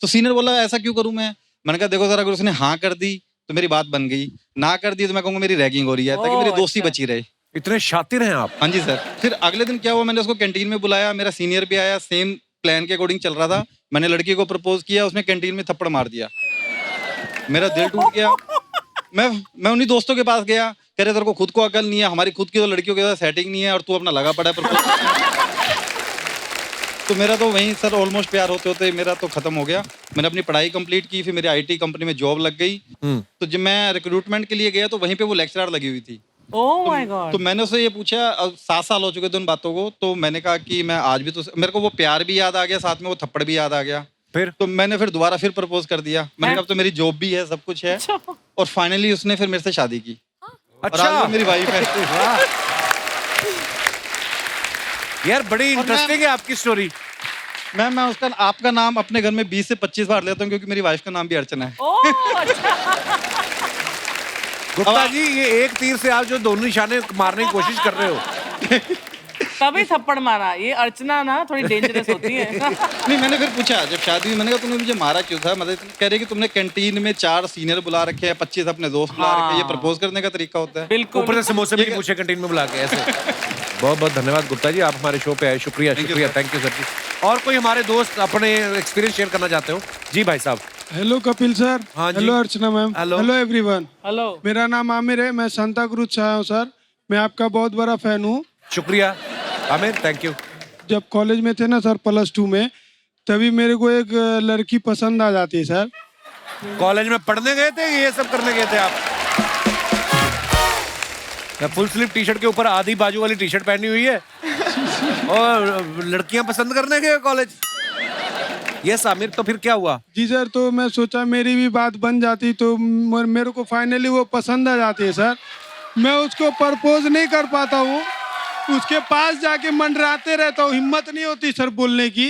तो सीनियर बोला ऐसा क्यों करूं मैंने कहा देखो सर, अगर उसने हाँ कर दी तो मेरी बात बन गई, ना कर दी तो मैं कहूँगा मेरी रैगिंग हो रही है, ताकि मेरी दोस्ती बची रहे। इतने शातिर हैं आप। हाँ जी सर। फिर अगले दिन क्या हुआ, मैंने उसको कैंटीन में बुलाया, मेरा सीनियर भी आया, सेम प्लान के अकॉर्डिंग चल रहा था। मैंने लड़की को प्रपोज किया, उसने कैंटीन में थप्पड़ मार दिया, मेरा दिल टूट गया। मैं उन्हीं दोस्तों के पास गया, कह रहे तेरे को खुद को अकल नहीं है, हमारी खुद की तो लड़कियों के साथ सेटिंग नहीं है और तू अपना लगा पड़ा है प्रपोज। तो मेरा तो वहीं सर ऑलमोस्ट प्यार होते होते मेरा तो खत्म हो गया। मैंने अपनी पढ़ाई कंप्लीट की, फिर मेरी आईटी कंपनी में जॉब लग गई। तो जब मैं रिक्रूटमेंट के लिए गया तो वहीं पे वो लेक्चरर लगी हुई थी। Oh my God. तो मैंने उससे ये पूछा, अब 7 साल हो चुके थे उन बातों को, तो मैंने कहा कि मैं आज भी तो, मेरे को वो प्यार भी याद आ गया, साथ में वो थप्पड़ भी याद आ गया। फिर तो मैंने फिर दोबारा फिर प्रपोज कर दिया। मैंने कहा अब तो मेरी जॉब भी है, सब कुछ है। और फाइनली उसने फिर मेरे से शादी की। अच्छा, और आज वो मेरी वाइफ है। यार बड़ी इंटरेस्टिंग है आपकी स्टोरी। मैं उसका आपका नाम अपने घर में 20 से 25 बार लेता हूँ, क्योंकि मेरी वाइफ का नाम भी अर्चना है। गुप्ता जी, ये एक तीर से आप जो दोनों निशाने मारने की कोशिश कर रहे हो। तभी थप्पड़ मारा। ये अर्चना ना थोड़ी डेंजरस होती है। नहीं, मैंने फिर पूछा जब शादी हुई, मैंने कहा तुमने मुझे मारा क्यों था? मतलब कह रहे कि तुमने कैंटीन में 4 सीनियर बुला रखे हैं, 25 अपने दोस्त बुला रखे हैं, ये प्रपोज करने का तरीका होता है। बिल्कुल। ऊपर से समोसे भी नहीं पूछे कैंटीन में बुला के ऐसे। बहुत बहुत धन्यवाद गुप्ता जी, आप हमारे शो पे आए। शुक्रिया शुक्रिया, थैंक यू सर जी। और कोई हमारे दोस्त अपने एक्सपीरियंस शेयर करना चाहते हो? जी भाई साहब। Hello Kapil sir. हाँ जी। हेलो अर्चना मैम। Hello everyone. हेलो। मेरा नाम आमिर है, मैं सांता क्रूज से आया हूँ सर। मैं आपका बहुत बड़ा फैन हूँ। शुक्रिया आमिर, थैंक यू। जब कॉलेज में थे ना सर, +2 में, तभी मेरे को एक लड़की पसंद आ जाती है सर। कॉलेज में पढ़ने गए थे, ये सब करने गए थे आप? फुल स्लीव टी शर्ट के ऊपर आधी बाजू वाली टी शर्ट पहनी हुई है और लड़कियां पसंद करने गए कॉलेज। यस आमिर, तो फिर क्या हुआ? जी सर, तो मैं सोचा मेरी भी बात बन जाती, तो मेरे को फाइनली वो पसंद आ जाती है सर। मैं उसको प्रपोज नहीं कर पाता हूँ, उसके पास जाके मंडराते रहता हूँ, हिम्मत नहीं होती सर बोलने की।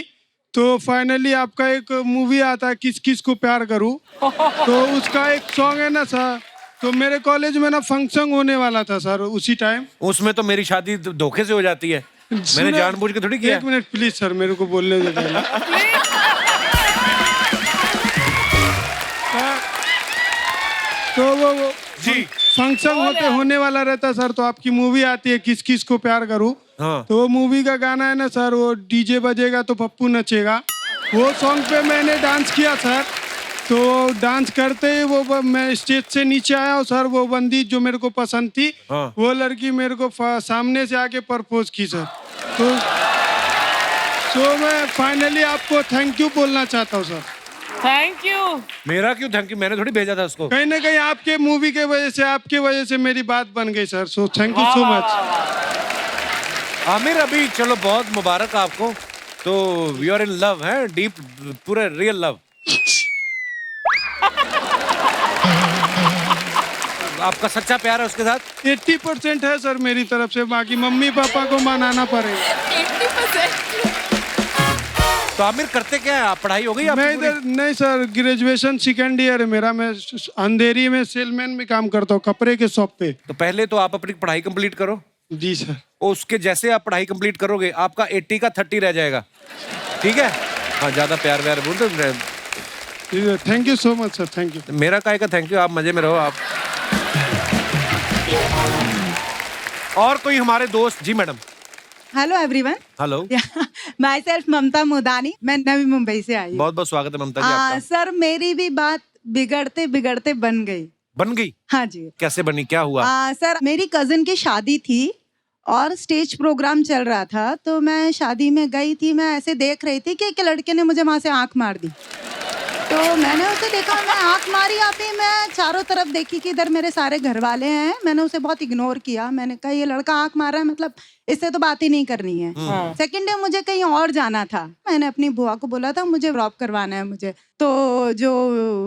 तो फाइनली आपका एक मूवी आता है किस किस को प्यार करूँ, तो उसका एक सॉन्ग है ना सर, तो मेरे कॉलेज में ना फंक्शन होने वाला था सर उसी टाइम। उसमें तो मेरी शादी धोखे से हो जाती है, मैंने जानबूझ के थोड़ी किया। 1 मिनट प्लीज सर, मेरे को बोलने दो पहले। तो वो जी फंक्शन होने वाला रहता सर, तो आपकी मूवी आती है किस किस को प्यार करूं। हाँ। तो वो मूवी का गाना है ना सर, वो डीजे बजेगा तो पप्पू नचेगा, वो सॉन्ग पे मैंने डांस किया सर। तो डांस करते ही वो मैं स्टेज से नीचे आया हूँ सर, वो बंदी जो मेरे को पसंद थी, हाँ। वो लड़की मेरे को सामने से आके प्रपोज की सर। तो मैं फाइनली आपको थैंक यू बोलना चाहता हूँ सर। Thank you. मेरा क्यों थैंक यू? मैंने थोड़ी भेजा था उसको। कहीं ना कहीं आपके मूवी के वजह से, आपके वजह से मेरी बात बन गई sir. So thank you so much. Aamir, अभी चलो बहुत मुबारक आपको। तो वी आर इन लव है, डीप, पूरा रियल लव। आपका सच्चा प्यार है उसके साथ? 80% है सर मेरी तरफ से, बाकी मम्मी पापा को मनाना पड़ेगा। 80%। तो आमिर करते क्या है आप? पढ़ाई हो गई आपकी? मैं इधर नहीं सर, ग्रेजुएशन 2nd ईयर है मेरा। मैं अंधेरी में सेलमैन में काम करता हूँ, कपड़े के शॉप पे। तो पहले तो आप अपनी पढ़ाई कंप्लीट करो। जी सर। उसके जैसे आप पढ़ाई कंप्लीट करोगे, आपका 80 का 30 रह जाएगा, ठीक है? हाँ, ज्यादा प्यार व्यार बोल दो। Thank you so much sir, thank you. मेरा काय का थैंक यू, आप मजे में रहो आप। और कोई हमारे दोस्त? जी madam. Hello everyone. Hello. Myself Mamta Mudani, मैं नवी मुंबई से आई हूँ। बहुत बहुत स्वागत है ममता जी आपका। सर मेरी भी बात बिगड़ते बिगड़ते बन गई। बन गई? हाँ जी। कैसे बनी, क्या हुआ? सर मेरी कजिन की शादी थी और स्टेज प्रोग्राम चल रहा था, तो मैं शादी में गई थी। मैं ऐसे देख रही थी कि एक लड़के ने मुझे वहां से आंख मार दी, तो मैंने उसे देखा, मैं आंख मारी। अभी मैं चारों तरफ देखी कि इधर मेरे सारे घर वाले हैं, मैंने उसे बहुत इग्नोर किया। मैंने कहा ये लड़का आंख मार रहा है, मतलब इससे तो बात ही नहीं करनी है। सेकंड डे मुझे कहीं और जाना था, मैंने अपनी बुआ को बोला था मुझे ड्रॉप करवाना है मुझे। तो जो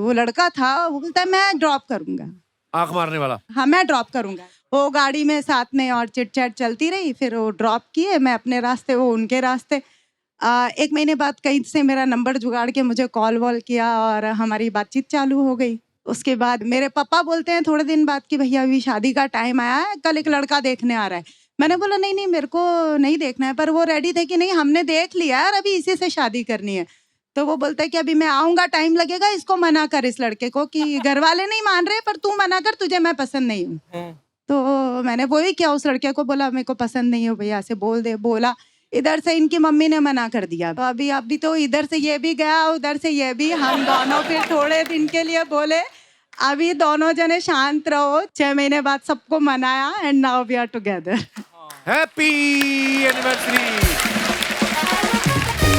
वो लड़का था वो बोलता है मैं ड्रॉप करूंगा। आंख मारने वाला? हाँ, मैं ड्रॉप करूंगा। वो गाड़ी में साथ में और चिट चैट चलती रही, फिर वो ड्रॉप किए, मैं अपने रास्ते, वो उनके रास्ते। 1 महीने बाद कहीं से मेरा नंबर जुगाड़ के मुझे कॉल वॉल किया और हमारी बातचीत चालू हो गई। उसके बाद मेरे पापा बोलते हैं थोड़े दिन बाद कि भैया अभी शादी का टाइम आया है, कल एक लड़का देखने आ रहा है। मैंने बोला नहीं नहीं मेरे को नहीं देखना है, पर वो रेडी थे कि नहीं हमने देख लिया है और अभी इसी से शादी करनी है। तो वो बोलता है कि अभी मैं आऊंगा, टाइम लगेगा, इसको मना कर इस लड़के को कि घर वाले नहीं मान रहे पर तू मना कर, तुझे मैं पसंद नहीं हूँ। तो मैंने वही किया, उस लड़के को बोला मेरे को पसंद नहीं हो भैया, ऐसे बोल दे। बोला, इधर से इनकी मम्मी ने मना कर दिया। तो अभी तो इधर से ये भी गया, उधर से ये भी, हम दोनों फिर थोड़े दिन के लिए बोले अभी दोनों जने शांत रहो। 6 महीने बाद सबको मनाया and now we are together. Happy anniversary.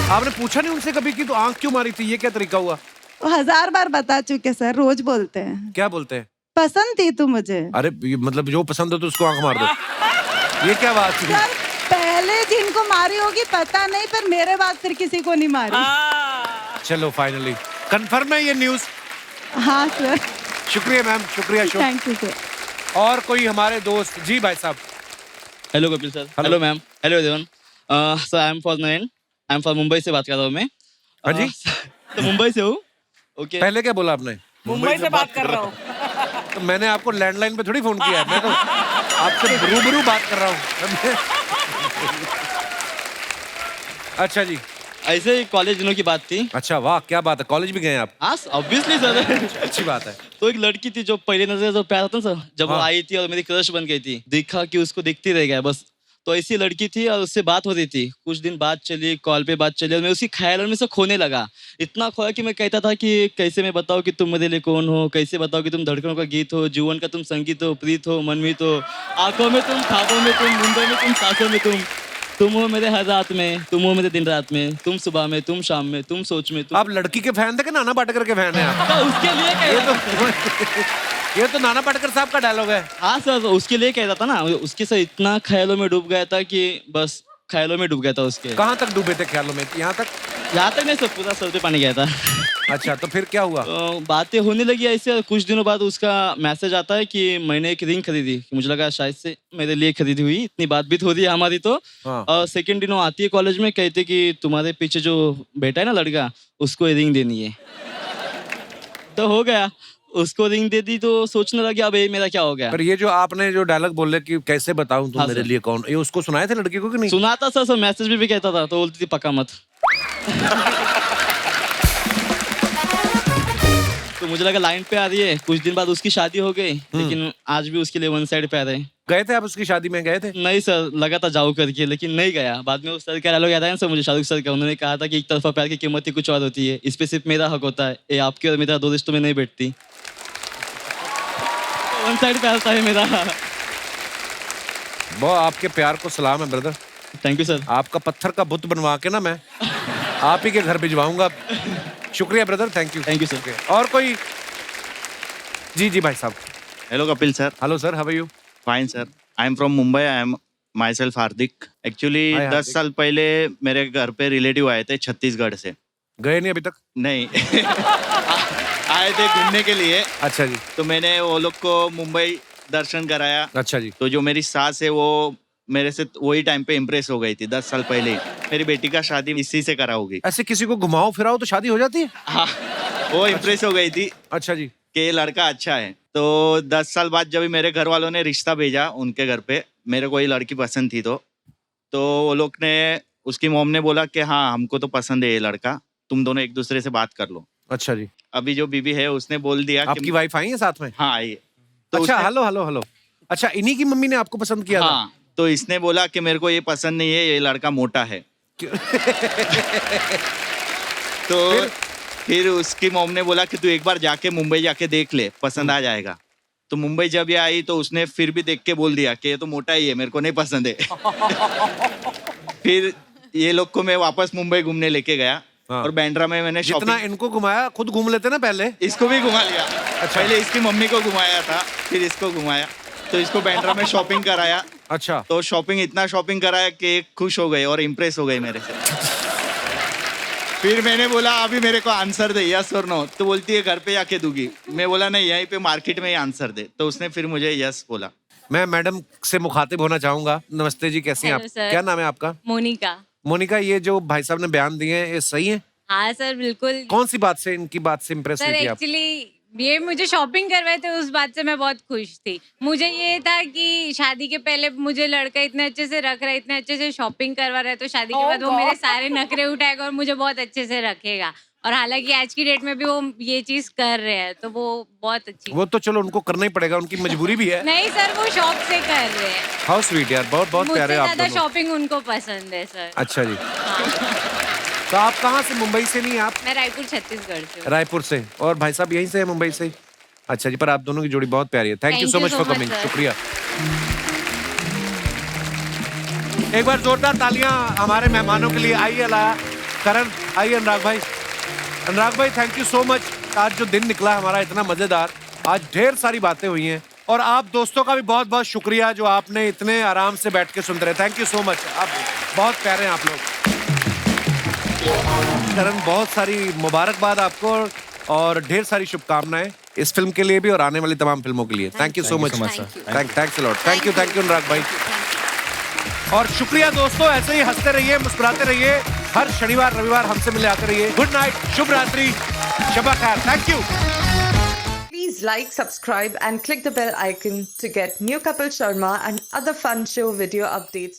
आपने पूछा नहीं उनसे कभी कि तो आंख क्यों मारी थी, ये क्या तरीका हुआ? वो 1000 बार बता चुके सर, रोज बोलते हैं। क्या बोलते हैं? पसंद थी तू मुझे। अरे मतलब जो पसंद हो तो उसको आंख मार दो, ये क्या बात थी? सर पहले जिनको मारी होगी पता नहीं, पर मेरे बाद फिर किसी को नहीं मारी। चलो फाइनली कंफर्म है ये न्यूज? हाँ सर। शुक्रिया मैम, शुक्रिया अशोक। Thank you sir. और कोई हमारे दोस्त? जी भाई साहब। Hello Kapil sir. Hello ma'am. Hello everyone. Sir I M for Nayan, I am for Mumbai से बात कर रहा हूँ मैं। हाँ जी। तो मुंबई से हूँ। ओके। पहले क्या बोला आपने? मुंबई से बात कर रहा हूँ। तो मैंने आपको लैंडलाइन पे थोड़ी फोन किया है, मैं तो आपसे रूबरू बात कर रहा हूँ। अच्छा जी। ऐसे ही कॉलेज दिनों की बात थी। अच्छा वाह, क्या बात है, कॉलेज भी गए हैं आप? हाँ ऑब्वियसली सर। अच्छी बात है। तो एक लड़की थी जो पहले नजर जो प्यार होता ना सर, जब वो हाँ। आई थी और मेरी क्रश बन गई थी, देखा कि उसको देखती रह गया बस। तो ऐसी लड़की थी और उससे बात हो रही थी, कुछ दिन बात चली, कॉल पे बात चली और मैं उसी ख्यालों में से खोने लगा। इतना खोया कि मैं कहता था कि कैसे मैं बताऊं कि तुम मेरे लिए कौन हो, कैसे बताओ कि तुम धड़कनों का गीत हो, जीवन का तुम संगीत हो, प्रीत हो, मनमीत हो, आंखों में तुम, ख्वाबों में तुम, मुंबई में तुम, सांसों में तुम हो मेरे हर रात में, तुम हो मेरे दिन रात में, तुम सुबह में, तुम शाम में, तुम सोच में, तुम। आप लड़की के फैन थे कि नाना पाटेकर के फैन हैं आप? तो उसके लिए ये तो नाना पाटेकर साहब का डायलॉग है। हाँ सर, उसके लिए कह रहा था ना, उसके साथ इतना ख्यालों में डूब गया था कि बस ख्यालों में डूब गया था उसके। कहाँ तक डूबे थे ख्यालों में? यहाँ तक? यहाँ तक नहीं सर, पूरा सर पे पानी गया था। अच्छा, तो फिर क्या हुआ? तो बातें होने लगी ऐसे और कुछ दिनों बाद उसका मैसेज आता है कि मैंने एक रिंग खरीदी। मुझे लगा शायद से मेरे लिए खरीदी हुई, इतनी बातचीत हो रही है हमारी। तो हाँ। और सेकंड दिनों आती है कॉलेज में, कहते कि तुम्हारे पीछे जो बैठा है ना लड़का, उसको रिंग देनी है। तो हो गया, उसको रिंग दे दी। तो सोचने लगे अब ये मेरा क्या हो गया। पर ये जो आपने जो डायलॉग बोले कि कैसे बताऊं तुम हाँ, मेरे सर। लिए कौन, ये उसको सुनाए थे लड़की को कि नहीं? सुनाता सर, मैसेज भी कहता था, तो बोलती थी पक्का मत। तो मुझे लगा लाइन पे आ रही है। कुछ दिन बाद उसकी शादी हो गई, लेकिन आज भी उसके लिए वन साइड पे आ रहे। गए थे आप उसकी शादी में? गए थे? नहीं सर, लगा था जाओ करके, लेकिन नहीं गया। बाद में उस सर का डायलॉग याद आया ना सर मुझे, शाहरुख सर का। उन्होंने कहा था कि एक तरफा प्यार की कीमत ही कुछ और होती है, इस पे सिर्फ मेरा हक होता है, ये आपके और मेरा दो रिश्तों में नहीं बैठती। वन साइड पे आता है मेरा। बहुत आपके प्यार को सलाम है ब्रदर। Thank you sir. आपका पत्थर का बुत बनवा के ना मैं आप ही के घर भिजवाऊंगा। शुक्रिया brother, thank you. Thank you sir. और कोई? जी जी भाई साहब। Hello Kapil sir. Hello sir, how are you? Fine sir. I am from Mumbai. I am myself Hardik. Actually Hi, 10 Hardik. साल पहले मेरे घर पे रिलेटिव आए थे छत्तीसगढ़ से। गए नहीं अभी तक? नहीं आए थे घूमने के लिए। अच्छा जी। तो मैंने वो लोग को मुंबई दर्शन कराया। अच्छा जी। तो जो मेरी सास है वो मेरे से वही टाइम पे इम्प्रेस हो गई थी 10 साल पहले ही। मेरी बेटी का शादी इसी से करा होगी। ऐसे किसी को घुमाओ फिराओ तो शादी हो जाती है? हाँ, वो इम्प्रेस हो गई थी। अच्छा जी। कि ये लड़का अच्छा है। तो 10 साल बाद जब मेरे घर वालों ने रिश्ता भेजा उनके घर पे, मेरे को ये लड़की पसंद थी। तो वो लोग ने, उसकी मॉम ने बोला कि हाँ हमको तो पसंद है ये लड़का, तुम दोनों एक दूसरे से बात कर लो। अच्छा जी। अभी जो बीबी है उसने बोल दिया आपकी वाइफ आई है साथ में? हाँ आई है। अच्छा, उसने- हेलो हेलो हेलो। अच्छा, इन्हीं की मम्मी ने आपको पसंद किया था? हाँ, तो इसने बोला कि मेरे को ये पसंद नहीं है, ये लड़का मोटा है। तो फिर उसकी मॉम ने बोला कि तू एक बार जाके मुंबई जाके देख ले, पसंद आ जाएगा। तो मुंबई जब ये आई तो उसने फिर भी देख के बोल दिया कि ये तो मोटा ही है, मेरे को नहीं पसंद है। फिर ये लोग को मैं वापस मुंबई घूमने लेके गया। और बैंड्रा में मैंने जितना शॉपिंग, इनको घुमाया खुद घूम लेते ना पहले। इसको भी घुमा लिया। पहले इसकी मम्मी को घुमाया था, फिर इसको घुमाया। तो इसको बैंड्रा में शॉपिंग कराया। अच्छा। तो शॉपिंग, इतना शॉपिंग कराया कि खुश हो गए और इम्प्रेस हो गए मेरे से। फिर मैंने बोला अभी मेरे को आंसर दे, यस और नो। तो बोलती है घर पे जाके दूंगी। मैं बोला नहीं, यहीं पे मार्केट में ही आंसर दे। तो उसने फिर मुझे यस बोला। मैं मैडम से मुखातिब होना चाहूंगा। नमस्ते जी, कैसी हैं आप? Hello sir. क्या नाम है आपका? मोनिका। मोनिका, ये जो भाई साहब ने बयान दिए हैं ये सही है? हाँ सर बिल्कुल। कौन सी बात से, इनकी बात से इम्प्रेस सर हुई थी आप? एक्चुअली ये मुझे शॉपिंग करवाए थे, उस बात से मैं बहुत खुश थी। मुझे ये था कि शादी के पहले मुझे लड़का इतने अच्छे से रख रहा है, इतने अच्छे से शॉपिंग करवा रहा है, तो शादी के बाद वो मेरे सारे नखरे उठाएगा और मुझे बहुत अच्छे से रखेगा। और हालांकि आज की डेट में भी वो ये चीज कर रहे हैं, तो वो बहुत अच्छी। वो तो चलो उनको करना ही पड़ेगा, उनकी मजबूरी भी है। नहीं सर, वो शौक से कर रहे हैं। हाउ स्वीट यार, बहुत बहुत मुझसे प्यारे आप ज्यादा दोनों। शॉपिंग उनको पसंद है सर। अच्छा जी। तो आप कहाँ से? मुंबई से नहीं आप? मैं रायपुर छत्तीसगढ़ से हूँ। रायपुर से। और भाई साहब यहीं से है, मुंबई से? अच्छा जी, पर आप दोनों की जोड़ी बहुत प्यारी है। Thank you so much for coming, शुक्रिया। एक बार जोरदार तालियां हमारे मेहमानों के लिए। आइए लाया करण, आइए अनुराग भाई। अनुराग भाई थैंक यू सो मच। आज जो दिन निकला हमारा इतना मजेदार, आज ढेर सारी बातें हुई हैं, और आप दोस्तों का भी बहुत बहुत शुक्रिया जो आपने इतने आराम से बैठ के सुनते रहे। थैंक यू सो मच, आप बहुत प्यारे हैं आप लोग। करण, बहुत सारी मुबारकबाद आपको और ढेर सारी शुभकामनाएं इस फिल्म के लिए भी और आने वाली तमाम फिल्मों के लिए। Thank you so much. Thanks a lot. Thank you Anurag भाई। और शुक्रिया दोस्तों, ऐसे ही हंसते रहिए, मुस्कुराते रहिए, हर शनिवार रविवार हमसे मिले आते रहिए। गुड नाइट, शुभ रात्रि, शबा खैर। Thank you. Please like, subscribe and click the bell icon to get new Kapil Sharma and other fun show video updates.